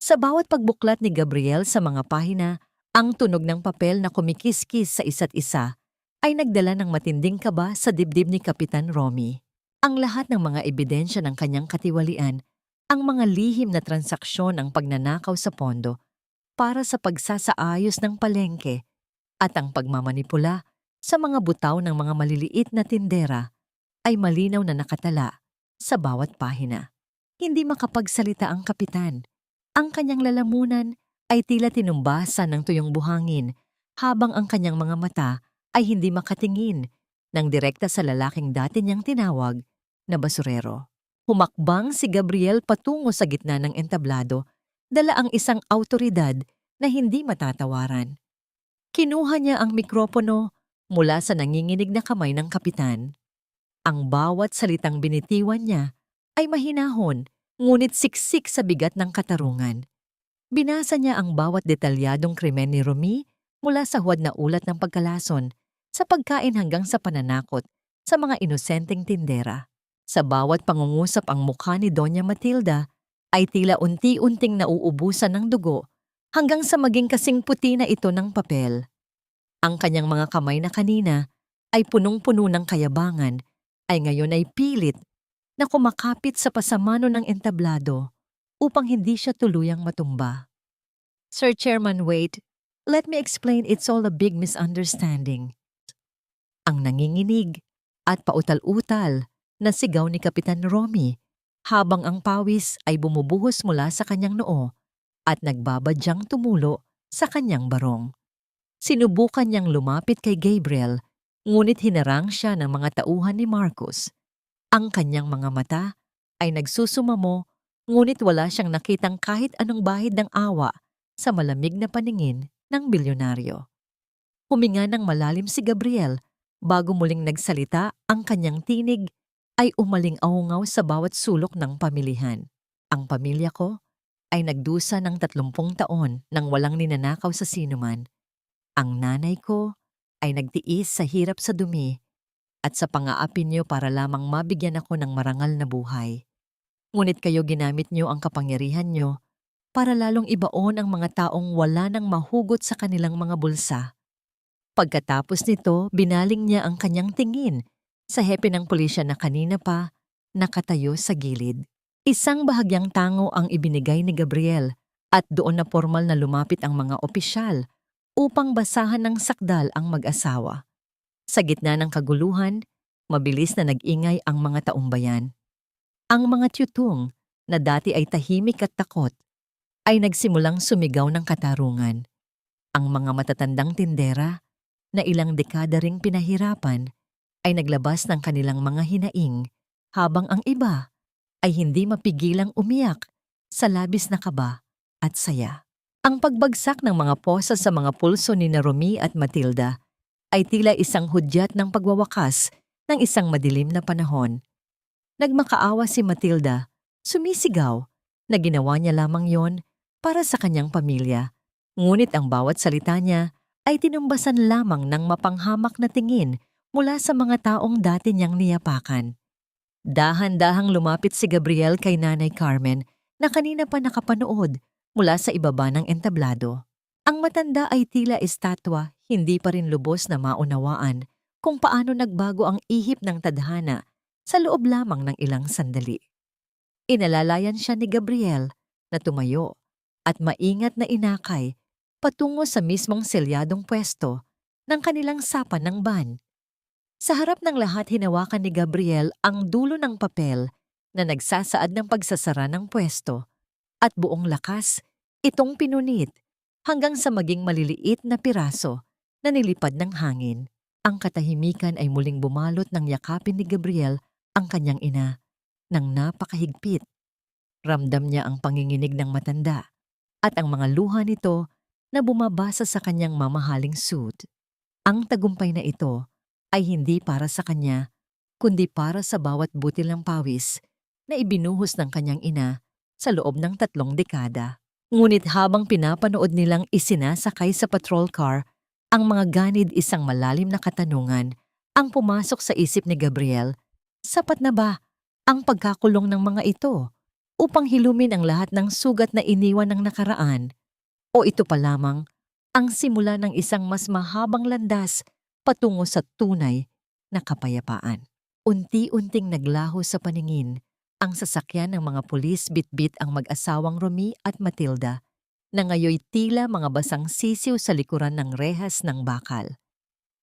Sa bawat pagbuklat ni Gabriel sa mga pahina, ang tunog ng papel na kumikiskis sa isa't isa ay nagdala ng matinding kaba sa dibdib ni Kapitan Romy. Ang lahat ng mga ebidensya ng kanyang katiwalian, ang mga lihim na transaksyon ang pagnanakaw sa pondo para sa pagsasaayos ng palengke at ang pagmamanipula sa mga butaw ng mga maliliit na tindera ay malinaw na nakatala sa bawat pahina. Hindi makapagsalita ang kapitan. Ang kanyang lalamunan ay tila tinumbasan ng tuyong buhangin habang ang kanyang mga mata ay hindi makatingin ng direkta sa lalaking dati niyang tinawag na basurero. Humakbang si Gabriel patungo sa gitna ng entablado, dala ang isang awtoridad na hindi matatawaran. Kinuha niya ang mikropono mula sa nanginginig na kamay ng kapitan. Ang bawat salitang binitiwan niya ay mahinahon, ngunit siksik sa bigat ng katarungan. Binasa niya ang bawat detalyadong krimen ni Romy mula sa huwad na ulat ng pagkalason, sa pagkain hanggang sa pananakot sa mga inosenteng tindera. Sa bawat pangungusap ang mukha ni Doña Matilda ay tila unti-unting nauubusan ng dugo hanggang sa maging kasing puti na ito ng papel. Ang kanyang mga kamay na kanina ay punong-puno ng kayabangan ay ngayon ay pilit na kumakapit sa pasamano ng entablado upang hindi siya tuluyang matumba. Sir Chairman, wait. Let me explain, it's all a big misunderstanding. Ang nanginginig at pautal-utal na sigaw ni Kapitan Romy habang ang pawis ay bumubuhos mula sa kanyang noo at nagbabadyang tumulo sa kanyang barong. Sinubukan niyang lumapit kay Gabriel, ngunit hinarang siya ng mga tauhan ni Marcus. Ang kanyang mga mata ay nagsusumamo, ngunit wala siyang nakitang kahit anong bahid ng awa sa malamig na paningin ng bilyonaryo. Huminga ng malalim si Gabriel bago muling nagsalita. Ang kanyang tinig ay umaling-aungaw sa bawat sulok ng pamilihan. Ang pamilya ko ay nagdusa ng 30 taon nang walang ninanakaw sa sinuman. Ang nanay ko ay nagtiis sa hirap sa dumi at sa pang-aapi niyo para lamang mabigyan ako ng marangal na buhay. Ngunit kayo ginamit niyo ang kapangyarihan niyo para lalong ibaon ang mga taong wala nang mahugot sa kanilang mga bulsa. Pagkatapos nito, binaling niya ang kanyang tingin sa hepe ng pulisya na kanina pa nakatayo sa gilid. Isang bahagyang tango ang ibinigay ni Gabriel at doon na formal na lumapit ang mga opisyal upang basahan ng sakdal ang mag-asawa. Sa gitna ng kaguluhan, mabilis na nag-ingay ang mga taumbayan. Ang mga tiyutong, na dati ay tahimik at takot, ay nagsimulang sumigaw ng katarungan. Ang mga matatandang tindera, na ilang dekada ring pinahirapan, ay naglabas ng kanilang mga hinaing habang ang iba ay hindi mapigilang umiyak sa labis na kaba at saya. Ang pagbagsak ng mga posa sa mga pulso ni Romy at Matilda ay tila isang hudyat ng pagwawakas ng isang madilim na panahon. Nagmakaawa si Matilda, sumisigaw na ginawa niya lamang yon para sa kanyang pamilya. Ngunit ang bawat salita niya ay tinumbasan lamang ng mapanghamak na tingin mula sa mga taong dati niyang niyapakan. Dahan-dahang lumapit si Gabriel kay Nanay Carmen na kanina pa nakapanood mula sa ibaba ng entablado. Ang matanda ay tila estatwa, hindi pa rin lubos na maunawaan kung paano nagbago ang ihip ng tadhana sa loob lamang ng ilang sandali. Inalalayan siya ni Gabriel na tumayo at maingat na inakay patungo sa mismong selyadong pwesto ng kanilang sapa ng ban. Sa harap ng lahat hinawakan ni Gabriel ang dulo ng papel na nagsasaad ng pagsasara ng pwesto at buong lakas itong pinunit hanggang sa maging maliliit na piraso na nilipad ng hangin. Ang katahimikan ay muling bumalot ng yakapin ni Gabriel ang kanyang ina ng napakahigpit. Ramdam niya ang panginginig ng matanda at ang mga luha nito na bumabasa sa kanyang mamahaling suit. Ang tagumpay na ito ay hindi para sa kanya, kundi para sa bawat butil ng pawis na ibinuhos ng kanyang ina sa loob ng 3 dekada. Ngunit habang pinapanood nilang isinasakay sa patrol car ang mga ganid, isang malalim na katanungan ang pumasok sa isip ni Gabriel. Sapat na ba ang pagkakulong ng mga ito upang hilumin ang lahat ng sugat na iniwan ng nakaraan? O ito pa lamang ang simula ng isang mas mahabang landas patungo sa tunay na kapayapaan? Unti-unting naglaho sa paningin ang sasakyan ng mga pulis, bitbit ang mag-asawang Romy at Matilda na ngayoy tila mga basang sisiw sa likuran ng rehas ng bakal.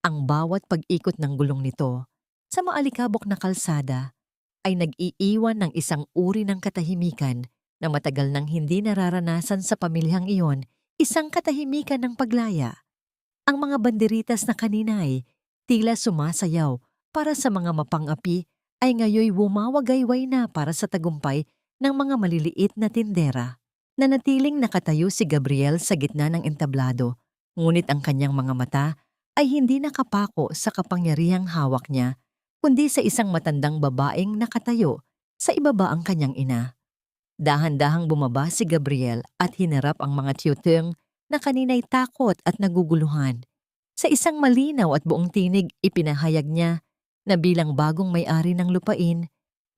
Ang bawat pag-ikot ng gulong nito sa maalikabok na kalsada ay nag-iiwan ng isang uri ng katahimikan na matagal nang hindi nararanasan sa pamilyang iyon, isang katahimikan ng paglaya. Ang mga banderitas na kanina ay tila sumasayaw para sa mga mapang-api ay ngayoy wumawagayway na para sa tagumpay ng mga maliliit na tindera. Nanatiling nakatayo si Gabriel sa gitna ng entablado, ngunit ang kanyang mga mata ay hindi nakapako sa kapangyarihang hawak niya, kundi sa isang matandang babaeng nakatayo sa ibaba ang kanyang ina. Dahan-dahang bumaba si Gabriel at hinarap ang mga tiyutong na kanina'y takot at naguguluhan. Sa isang malinaw at buong tinig, ipinahayag niya na bilang bagong may-ari ng lupain,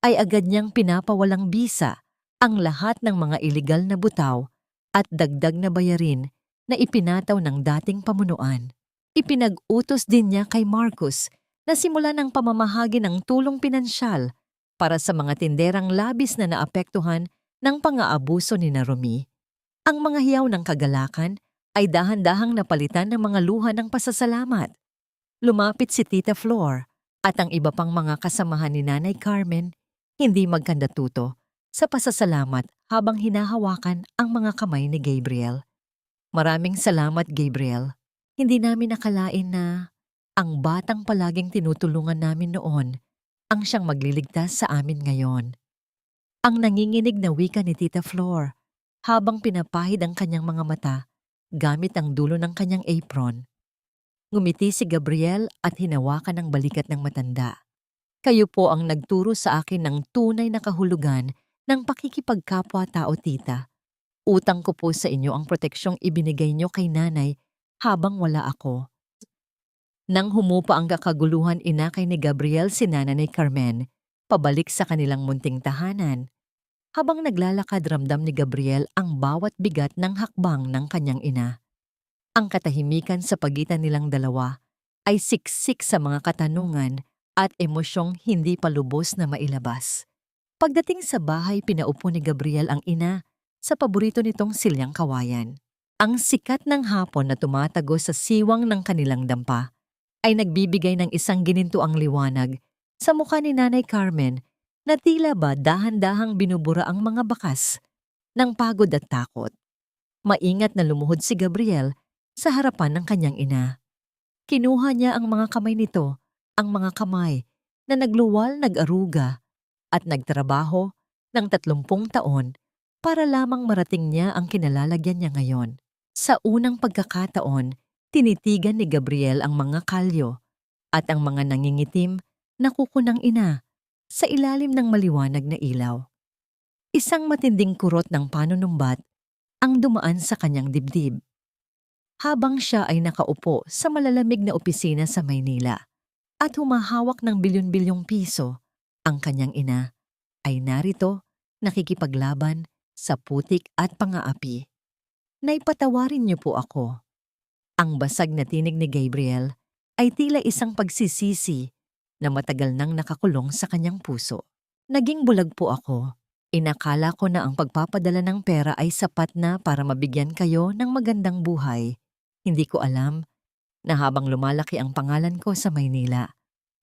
ay agad niyang pinapawalang bisa ang lahat ng mga iligal na butaw at dagdag na bayarin na ipinataw ng dating pamunuan. Ipinag-utos din niya kay Marcus na simulan ang pamamahagi ng tulong pinansyal para sa mga tinderang labis na naapektuhan ng pang-aabuso ni Romy. Ang mga hiyaw ng kagalakan ay dahan-dahang napalitan ng mga luha ng pasasalamat. Lumapit si Tita Flor at ang iba pang mga kasamahan ni Nanay Carmen, hindi magkandatuto sa pasasalamat habang hinahawakan ang mga kamay ni Gabriel. Maraming salamat, Gabriel. Hindi namin nakalain na ang batang palaging tinutulungan namin noon ang siyang magliligtas sa amin ngayon. Ang nanginginig na wika ni Tita Flor habang pinapahid ang kanyang mga mata gamit ang dulo ng kanyang apron. Ngumiti si Gabriel at hinawakan ang balikat ng matanda. Kayo po ang nagturo sa akin ng tunay na kahulugan ng pakikipagkapwa-tao, tita. Utang ko po sa inyo ang proteksyong ibinigay nyo kay nanay habang wala ako. Nang humupa ang kakaguluhan, inakay ni Gabriel si Nanay Carmen pabalik sa kanilang munting tahanan. Habang naglalakad, ramdam ni Gabriel ang bawat bigat ng hakbang ng kanyang ina. Ang katahimikan sa pagitan nilang dalawa ay siksik sa mga katanungan at emosyong hindi pa lubos na mailabas. Pagdating sa bahay, pinaupo ni Gabriel ang ina sa paborito nitong silyang kawayan. Ang sikat ng hapon na tumatago sa siwang ng kanilang dampa ay nagbibigay ng isang ginintuang liwanag sa mukha ni Nanay Carmen na tila ba dahan-dahang binubura ang mga bakas ng pagod at takot. Maingat na lumuhod si Gabriel sa harapan ng kanyang ina. Kinuha niya ang mga kamay nito, ang mga kamay na nagluwal, nag-aruga at nagtrabaho ng 30 taon para lamang marating niya ang kinalalagyan niya ngayon. Sa unang pagkakataon, tinitigan ni Gabriel ang mga kalyo at ang mga nangingitim na kuko ng ina sa ilalim ng maliwanag na ilaw. Isang matinding kurot ng panunumbat ang dumaan sa kanyang dibdib. Habang siya ay nakaupo sa malalamig na opisina sa Maynila at humahawak ng bilyon-bilyong piso, ang kanyang ina ay narito nakikipaglaban sa putik at pang-aapi. Naipatawarin niyo po ako. Ang basag na tinig ni Gabriel ay tila isang pagsisisi na matagal nang nakakulong sa kanyang puso. Naging bulag po ako. Inakala ko na ang pagpapadala ng pera ay sapat na para mabigyan kayo ng magandang buhay. Hindi ko alam na habang lumalaki ang pangalan ko sa Maynila,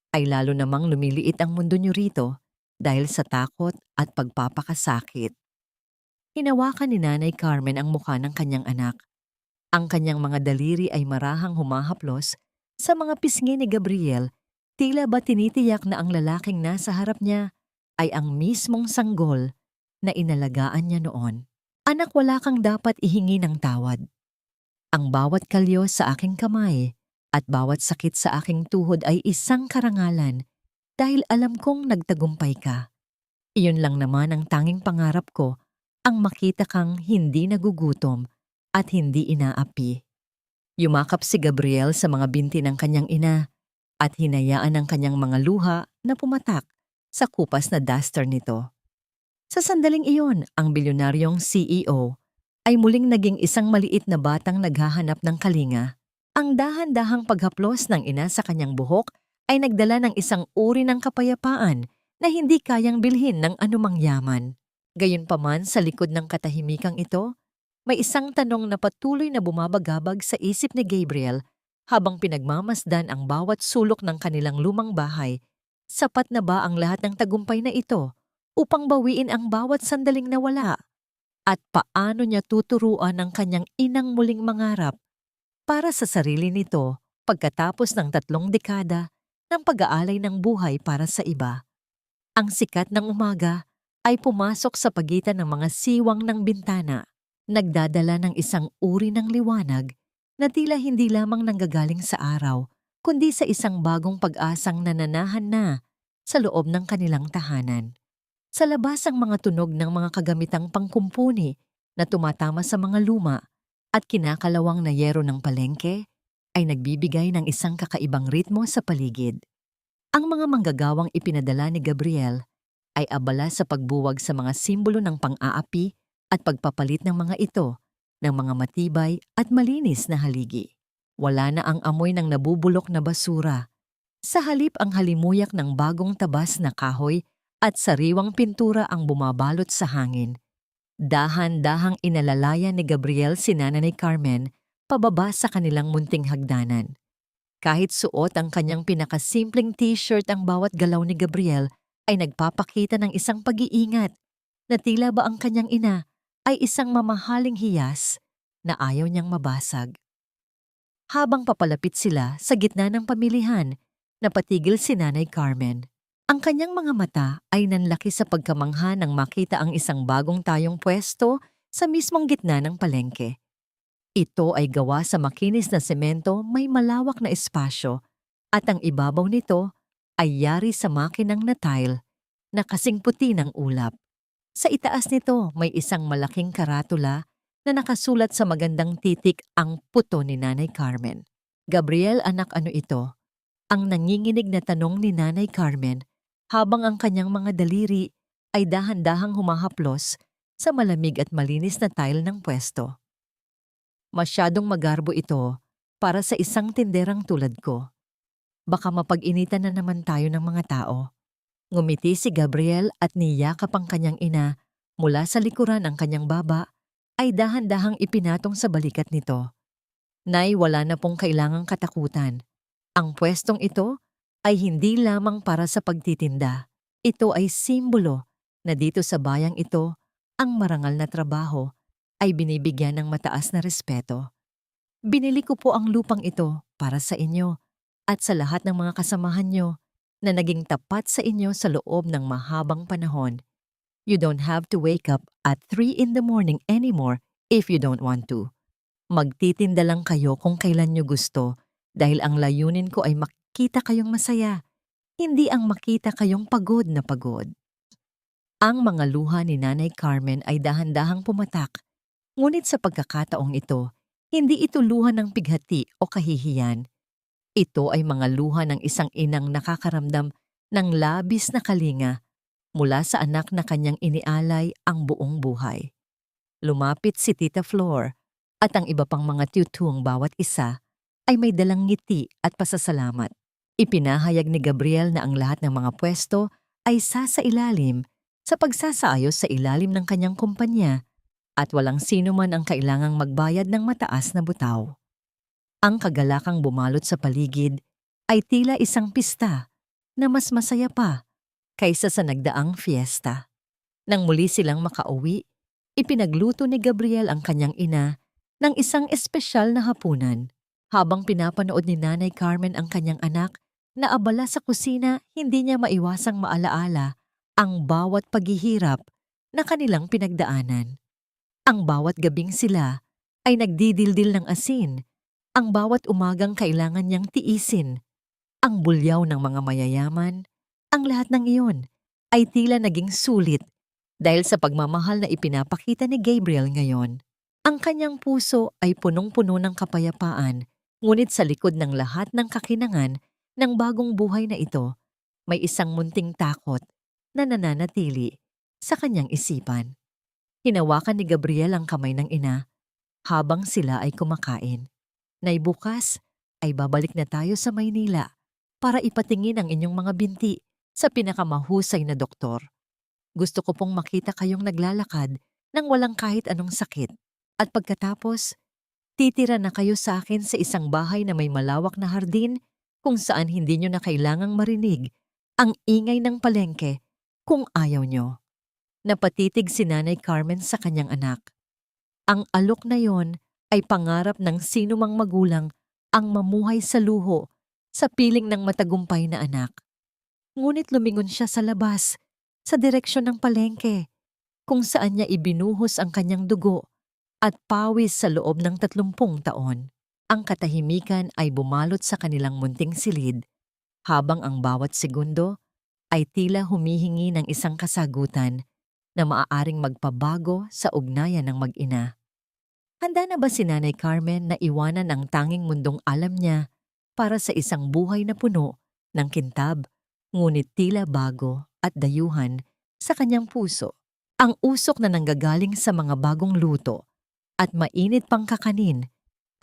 ay lalo namang lumiliit ang mundo niyo rito dahil sa takot at pagpapakasakit. Hinawakan ni Nanay Carmen ang mukha ng kanyang anak. Ang kanyang mga daliri ay marahang humahaplos sa mga pisngi ni Gabriel, tila ba tinitiyak na ang lalaking nasa harap niya ay ang mismong sanggol na inalagaan niya noon. Anak, wala kang dapat ihingi ng tawad. Ang bawat kalyo sa aking kamay at bawat sakit sa aking tuhod ay isang karangalan dahil alam kong nagtagumpay ka. Iyon lang naman ang tanging pangarap ko, ang makita kang hindi nagugutom at hindi inaapi. Yumakap si Gabriel sa mga binti ng kanyang ina at hinayaan ang kanyang mga luha na pumatak sa kupas na duster nito. Sa sandaling iyon, ang bilyonaryong CEO ay muling naging isang maliit na batang naghahanap ng kalinga. Ang dahan-dahang paghaplos ng ina sa kanyang buhok ay nagdala ng isang uri ng kapayapaan na hindi kayang bilhin ng anumang yaman. Gayunpaman, sa likod ng katahimikang ito, may isang tanong na patuloy na bumabagabag sa isip ni Gabriel habang pinagmamasdan ang bawat sulok ng kanilang lumang bahay. Sapat na ba ang lahat ng tagumpay na ito upang bawiin ang bawat sandaling nawala? At paano niya tuturuan ang kanyang inang muling mangarap para sa sarili nito pagkatapos ng 3 dekada ng pag-aalay ng buhay para sa iba? Ang sikat ng umaga ay pumasok sa pagitan ng mga siwang ng bintana, nagdadala ng isang uri ng liwanag na tila hindi lamang nanggagaling sa araw, kundi sa isang bagong pag-asang nananahan na sa loob ng kanilang tahanan. Sa labas, ang mga tunog ng mga kagamitang pangkumpuni na tumatama sa mga luma at kinakalawang na yero ng palengke ay nagbibigay ng isang kakaibang ritmo sa paligid. Ang mga manggagawang ipinadala ni Gabriel ay abala sa pagbuwag sa mga simbolo ng pang-aapi at pagpapalit ng mga ito ng mga matibay at malinis na haligi. Wala na ang amoy ng nabubulok na basura. Sa halip, ang halimuyak ng bagong tabas na kahoy at sariwang pintura ang bumabalot sa hangin. Dahan-dahang inalalaya ni Gabriel si Nanay Carmen pababa sa kanilang munting hagdanan. Kahit suot ang kanyang pinakasimpleng t-shirt, ang bawat galaw ni Gabriel ay nagpapakita ng isang pag-iingat na tila ba ang kanyang ina ay isang mamahaling hiyas na ayaw niyang mabasag. Habang papalapit sila sa gitna ng pamilihan, napatigil si Nanay Carmen. Ang kanyang mga mata ay nanlaki sa pagkamangha nang makita ang isang bagong tayong pwesto sa mismong gitna ng palengke. Ito ay gawa sa makinis na semento, may malawak na espasyo at ang ibabaw nito ay yari sa makinang na tile na kasing puti ng ulap. Sa itaas nito may isang malaking karatula na nakasulat sa magandang titik ang puto ni Nanay Carmen. Gabriel, anak, ano ito? Ang nanginginig na tanong ni Nanay Carmen habang ang kanyang mga daliri ay dahan-dahang humahaplos sa malamig at malinis na tile ng pwesto. Masyadong magarbo ito para sa isang tinderang tulad ko. Baka mapag-initan na naman tayo ng mga tao. Ngumiti si Gabriel at niyakap ang kanyang ina mula sa likuran ang kanyang baba ay dahan-dahang ipinatong sa balikat nito. Nay, wala na pong kailangang katakutan. Ang pwestong ito ay hindi lamang para sa pagtitinda. Ito ay simbolo na dito sa bayang ito, ang marangal na trabaho ay binibigyan ng mataas na respeto. Binili ko po ang lupang ito para sa inyo at sa lahat ng mga kasamahan nyo na naging tapat sa inyo sa loob ng mahabang panahon. You don't have to wake up at 3 in the morning anymore if you don't want to. Magtitinda lang kayo kung kailan nyo gusto dahil ang layunin ko ay makita kayong masaya, hindi ang makita kayong pagod na pagod. Ang mga luha ni Nanay Carmen ay dahan-dahang pumatak, ngunit sa pagkakataong ito, hindi ito luha ng pighati o kahihiyan. Ito ay mga luha ng isang inang nakakaramdam ng labis na kalinga mula sa anak na kanyang inialay ang buong buhay. Lumapit si Tita Flor at ang iba pang mga tiyutuang bawat isa ay may dalang ngiti at pasasalamat. Ipinahayag ni Gabriel na ang lahat ng mga pwesto ay sasailalim sa pagsasaayos sa ilalim ng kanyang kumpanya at walang sino man ang kailangang magbayad ng mataas na butaw. Ang kagalakang bumalot sa paligid ay tila isang pista na mas masaya pa kaysa sa nagdaang fiesta. Nang muli silang makauwi, ipinagluto ni Gabriel ang kanyang ina ng isang espesyal na hapunan. Habang pinapanood ni Nanay Carmen ang kanyang anak na abala sa kusina, hindi niya maiwasang maalaala ang bawat paghihirap na kanilang pinagdaanan. Ang bawat gabing sila ay nagdidildil ng asin, ang bawat umagang kailangan niyang tiisin, ang bulyaw ng mga mayayaman, ang lahat ng iyon ay tila naging sulit dahil sa pagmamahal na ipinapakita ni Gabriel ngayon. Ang kanyang puso ay punong-puno ng kapayapaan, ngunit sa likod ng lahat ng kakinangan ng bagong buhay na ito, may isang munting takot na nananatili sa kanyang isipan. Hinawakan ni Gabriel ang kamay ng ina habang sila ay kumakain. Nay, bukas ay babalik na tayo sa Maynila para ipatingin ang inyong mga binti sa pinakamahusay na doktor. Gusto ko pong makita kayong naglalakad nang walang kahit anong sakit. At pagkatapos, titira na kayo sa akin sa isang bahay na may malawak na hardin kung saan hindi nyo na kailangang marinig ang ingay ng palengke kung ayaw nyo. Napatitig si Nanay Carmen sa kanyang anak. Ang alok na yon ay pangarap ng sino mang magulang ang mamuhay sa luho sa piling ng matagumpay na anak. Ngunit lumingon siya sa labas, sa direksyon ng palengke, kung saan niya ibinuhos ang kanyang dugo at pawis sa loob ng 30 taon. Ang katahimikan ay bumalot sa kanilang munting silid, habang ang bawat segundo ay tila humihingi ng isang kasagutan na maaaring magpabago sa ugnayan ng mag-ina. Handa na ba si Nanay Carmen na iwanan ang tanging mundong alam niya para sa isang buhay na puno ng kintab, ngunit tila bago at dayuhan sa kanyang puso? Ang usok na nanggagaling sa mga bagong luto at mainit pang kakanin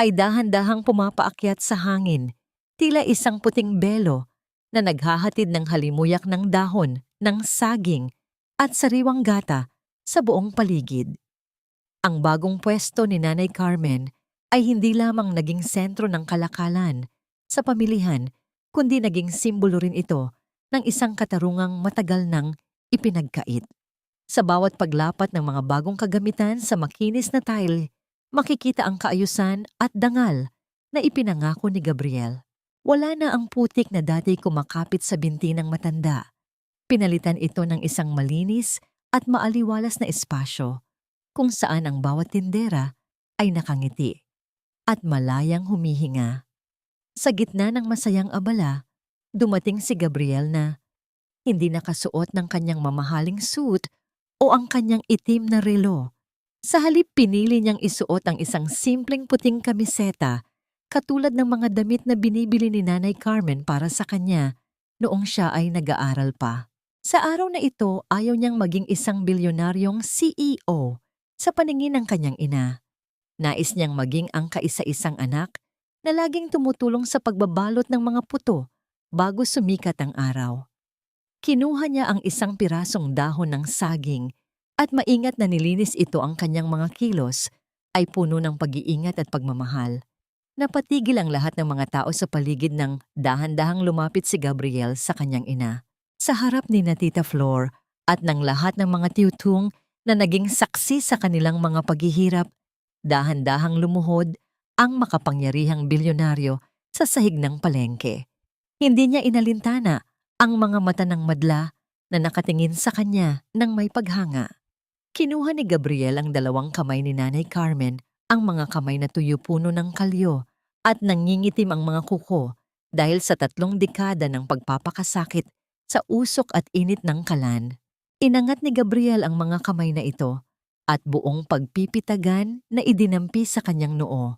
ay dahan-dahang pumapaakyat sa hangin, tila isang puting belo na naghahatid ng halimuyak ng dahon, ng saging at sariwang gata sa buong paligid. Ang bagong pwesto ni Nanay Carmen ay hindi lamang naging sentro ng kalakalan sa pamilihan, kundi naging simbolo rin ito ng isang katarungang matagal nang ipinagkait. Sa bawat paglapat ng mga bagong kagamitan sa makinis na tile, makikita ang kaayusan at dangal na ipinangako ni Gabriel. Wala na ang putik na dati kumakapit sa binti ng matanda. Pinalitan ito ng isang malinis at maaliwalas na espasyo kung saan ang bawat tindera ay nakangiti at malayang humihinga. Sa gitna ng masayang abala, dumating si Gabriel na hindi nakasuot ng kanyang mamahaling suit o ang kanyang itim na relo. Sa halip, pinili niyang isuot ang isang simpleng puting kamiseta katulad ng mga damit na binibili ni Nanay Carmen para sa kanya noong siya ay nag-aaral pa. Sa araw na ito, ayaw niyang maging isang bilyonaryong CEO sa paningin ng kanyang ina. Nais niyang maging ang kaisa-isang anak na laging tumutulong sa pagbabalot ng mga puto bago sumikat ang araw. Kinuha niya ang isang pirasong dahon ng saging at maingat na nilinis ito. Ang kanyang mga kilos ay puno ng pag-iingat at pagmamahal. Napatigil ang lahat ng mga tao sa paligid nang dahan-dahang lumapit si Gabriel sa kanyang ina. Sa harap ni na Tita Flor at ng lahat ng mga tiyutong na naging saksi sa kanilang mga paghihirap, dahan-dahang lumuhod ang makapangyarihang bilyonaryo sa sahig ng palengke. Hindi niya inalintana ang mga mata ng madla na nakatingin sa kanya ng may paghanga. Kinuha ni Gabriel ang dalawang kamay ni Nanay Carmen, ang mga kamay na tuyo puno ng kalyo at nangingitim ang mga kuko dahil sa 3 dekada ng pagpapakasakit sa usok at init ng kalan. Inangat ni Gabriel ang mga kamay na ito at buong pagpipitagan na idinampi sa kanyang noo.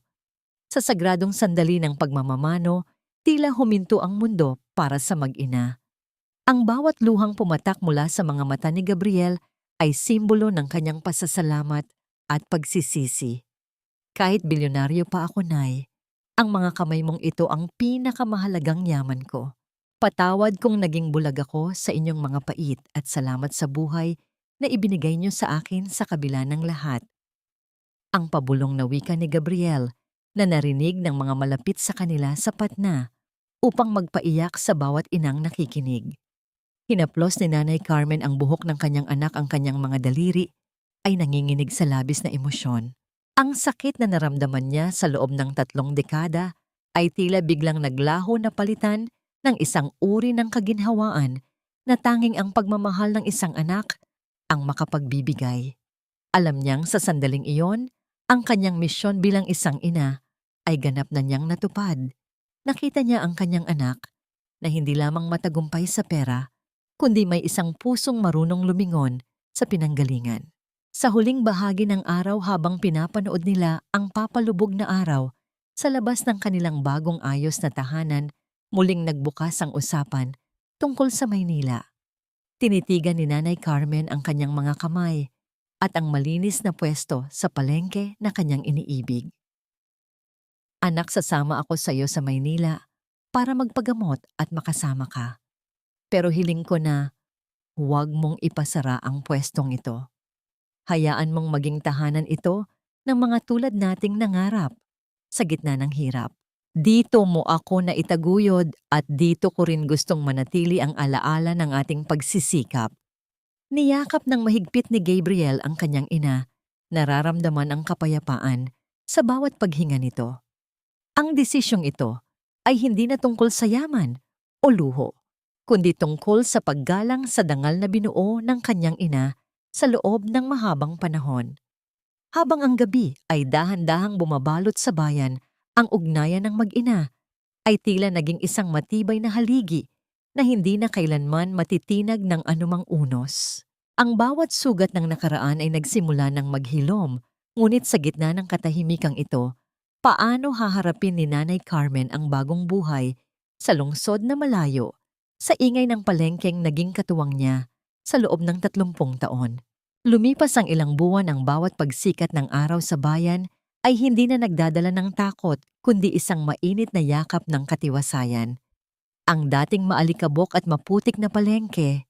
Sa sagradong sandali ng pagmamamano, tila huminto ang mundo para sa mag-ina. Ang bawat luhang pumatak mula sa mga mata ni Gabriel ay simbolo ng kanyang pasasalamat at pagsisisi. Kahit bilyonaryo pa ako, Nay, ang mga kamay mong ito ang pinakamahalagang yaman ko. Patawad kung naging bulag ako sa inyong mga pait at salamat sa buhay na ibinigay niyo sa akin sa kabila ng lahat. Ang pabulong na wika ni Gabriel na narinig ng mga malapit sa kanila sapat na upang magpaiyak sa bawat inang nakikinig. Hinaplos ni Nanay Carmen ang buhok ng kanyang anak. Ang kanyang mga daliri ay nanginginig sa labis na emosyon. Ang sakit na naramdaman niya sa loob ng 3 dekada ay tila biglang naglaho na palitan ng isang uri ng kaginhawaan na tanging ang pagmamahal ng isang anak ang makapagbibigay. Alam niyang sa sandaling iyon, ang kanyang misyon bilang isang ina ay ganap na niyang natupad. Nakita niya ang kanyang anak na hindi lamang matagumpay sa pera, kundi may isang pusong marunong lumingon sa pinanggalingan. Sa huling bahagi ng araw, habang pinapanood nila ang papalubog na araw sa labas ng kanilang bagong ayos na tahanan, muling nagbukas ang usapan tungkol sa Maynila. Tinitigan ni Nanay Carmen ang kanyang mga kamay at ang malinis na pwesto sa palengke na kanyang iniibig. Anak, sasama ako sa iyo sa Maynila para magpagamot at makasama ka. Pero hiling ko na huwag mong ipasara ang pwestong ito. Hayaan mong maging tahanan ito ng mga tulad nating nangarap sa gitna ng hirap. Dito mo ako na itaguyod at dito ko rin gustong manatili ang alaala ng ating pagsisikap. Niyakap ng mahigpit ni Gabriel ang kanyang ina, nararamdaman ang kapayapaan sa bawat paghinga nito. Ang desisyong ito ay hindi na tungkol sa yaman o luho, kundi tungkol sa paggalang sa dangal na binuo ng kanyang ina sa loob ng mahabang panahon. Habang ang gabi ay dahan-dahang bumabalot sa bayan, ang ugnayan ng mag-ina ay tila naging isang matibay na haligi na hindi na kailanman matitinag ng anumang unos. Ang bawat sugat ng nakaraan ay nagsimula ng maghilom, ngunit sa gitna ng katahimikang ito, paano haharapin ni Nanay Carmen ang bagong buhay sa lungsod na malayo, sa ingay ng palengkeng naging katuwang niya sa loob ng 30 taon? Lumipas ang ilang buwan, ang bawat pagsikat ng araw sa bayan ay hindi na nagdadala ng takot, kundi isang mainit na yakap ng katiwasayan. Ang dating maalikabok at maputik na palengke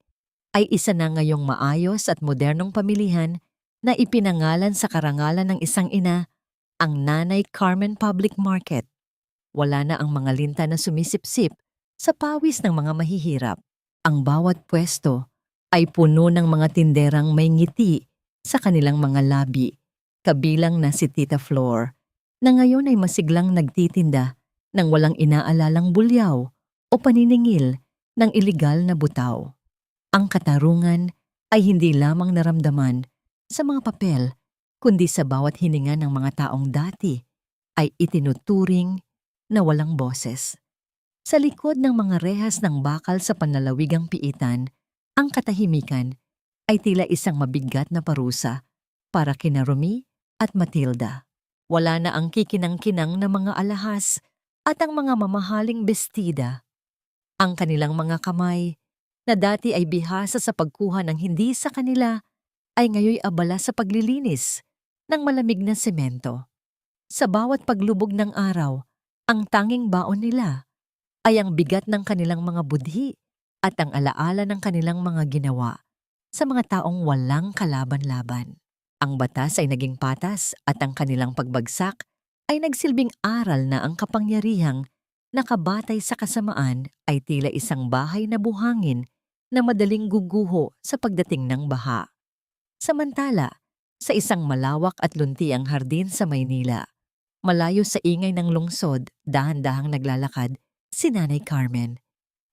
ay isa na ngayong maayos at modernong pamilihan na ipinangalan sa karangalan ng isang ina, ang Nanay Carmen Public Market. Wala na ang mga linta na sumisipsip sa pawis ng mga mahihirap. Ang bawat pwesto ay puno ng mga tinderang may ngiti sa kanilang mga labi, kabilang na si Tita Flor, na ngayon ay masiglang nagtitinda ng walang inaalalang bulyaw o paniningil ng iligal na butaw. Ang katarungan ay hindi lamang naramdaman sa mga papel, kundi sa bawat hininga ng mga taong dati ay itinuturing na walang boses. Sa likod ng mga rehas ng bakal sa panlalawigang piitan, ang katahimikan ay tila isang mabigat na parusa para kina Romy at Matilda. Wala na ang kikinang-kinang na mga alahas at ang mga mamahaling bestida. Ang kanilang mga kamay, na dati ay bihasa sa pagkuha ng hindi sa kanila, ay ngayoy abala sa paglilinis ng malamig na semento. Sa bawat paglubog ng araw, ang tanging baon nila ay ang bigat ng kanilang mga budhi at ang alaala ng kanilang mga ginawa sa mga taong walang kalaban-laban. Ang batas ay naging patas at ang kanilang pagbagsak ay nagsilbing aral na ang kapangyarihang nakabatay sa kasamaan ay tila isang bahay na buhangin na madaling guguho sa pagdating ng baha. Samantala, sa isang malawak at luntiang hardin sa Maynila, malayo sa ingay ng lungsod, dahan-dahang naglalakad si Nanay Carmen.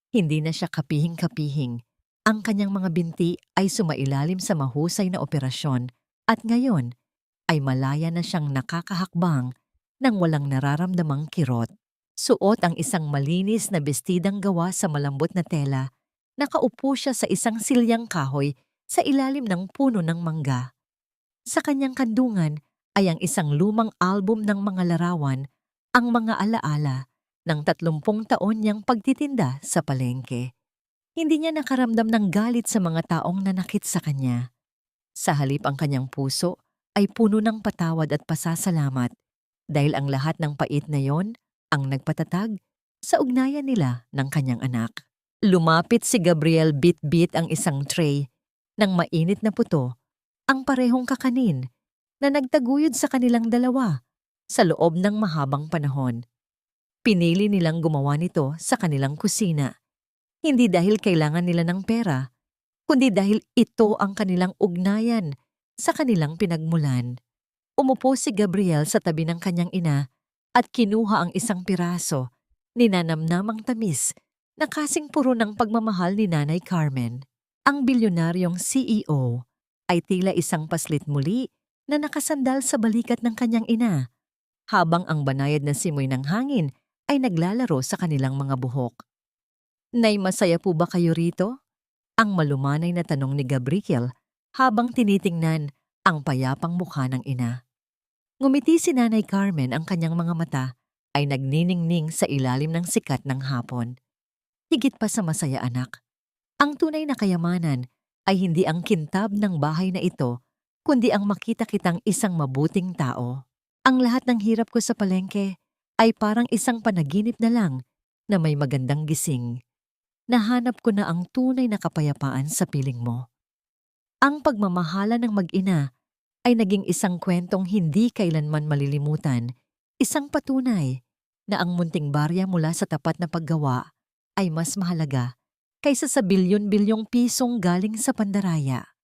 Hindi na siya kapihing-kapihing. Ang kanyang mga binti ay sumailalim sa mahusay na operasyon at ngayon ay malaya na siyang nakakahakbang nang walang nararamdamang kirot. Suot ang isang malinis na bestidang gawa sa malambot na tela. Nakaupo siya sa isang silyang kahoy sa ilalim ng puno ng mangga. Sa kanyang kandungan ay ang isang lumang album ng mga larawan, ang mga alaala ng 30 taon niyang pagtitinda sa palengke. Hindi niya nakaramdam ng galit sa mga taong nanakit sa kanya. Sa halip ang kanyang puso ay puno ng patawad at pasasalamat dahil ang lahat ng pait na yon ang nagpatatag sa ugnayan nila ng kanyang anak. Lumapit si Gabriel bit-bit ang isang tray ng mainit na puto, ang parehong kakanin na nagtaguyod sa kanilang dalawa sa loob ng mahabang panahon. Pinili nilang gumawa nito sa kanilang kusina, hindi dahil kailangan nila ng pera, kundi dahil ito ang kanilang ugnayan sa kanilang pinagmulan. Umupo si Gabriel sa tabi ng kanyang ina at kinuha ang isang piraso, ninanamnamang tamis na kasing puro ng pagmamahal ni Nanay Carmen. Ang bilyonaryong CEO ay tila isang paslit muli na nakasandal sa balikat ng kanyang ina, habang ang banayad na simoy ng hangin ay naglalaro sa kanilang mga buhok. Nay, masaya po ba kayo rito? Ang malumanay na tanong ni Gabriel habang tinitingnan ang payapang mukha ng ina. Ngumiti si Nanay Carmen, ang kanyang mga mata ay nagniningning sa ilalim ng sikat ng hapon. Higit pa sa masaya, anak. Ang tunay na kayamanan ay hindi ang kintab ng bahay na ito, kundi ang makita kitang isang mabuting tao. Ang lahat ng hirap ko sa palengke ay parang isang panaginip na lang na may magandang gising. Nahanap ko na ang tunay na kapayapaan sa piling mo. Ang pagmamahala ng mag-ina ay naging isang kwentong hindi kailanman malilimutan, isang patunay na ang munting barya mula sa tapat na paggawa ay mas mahalaga kaysa sa bilyon-bilyong pisong galing sa pandaraya.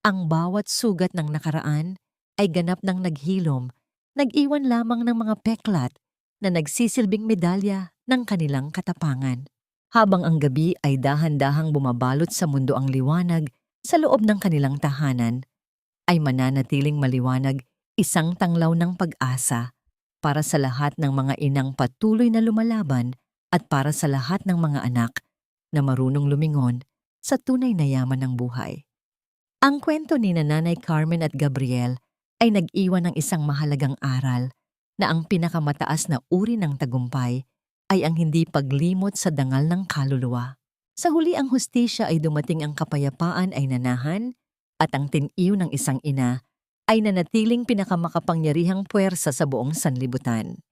Ang bawat sugat ng nakaraan ay ganap ng naghilom, nag-iwan lamang ng mga peklat na nagsisilbing medalya ng kanilang katapangan. Habang ang gabi ay dahan-dahang bumabalot sa mundo ang liwanag sa loob ng kanilang tahanan, ay mananatiling maliwanag isang tanglaw ng pag-asa para sa lahat ng mga inang patuloy na lumalaban at para sa lahat ng mga anak na marunong lumingon sa tunay na yaman ng buhay. Ang kwento ni Nanay Carmen at Gabriel ay nag-iwan ng isang mahalagang aral na ang pinakamataas na uri ng tagumpay ay ang hindi paglimot sa dangal ng kaluluwa. Sa huli, ang hustisya ay dumating, ang kapayapaan ay nanahan, at ang tiniw ng isang ina ay nanatiling pinakamakapangyarihang puwersa sa buong sanlibutan.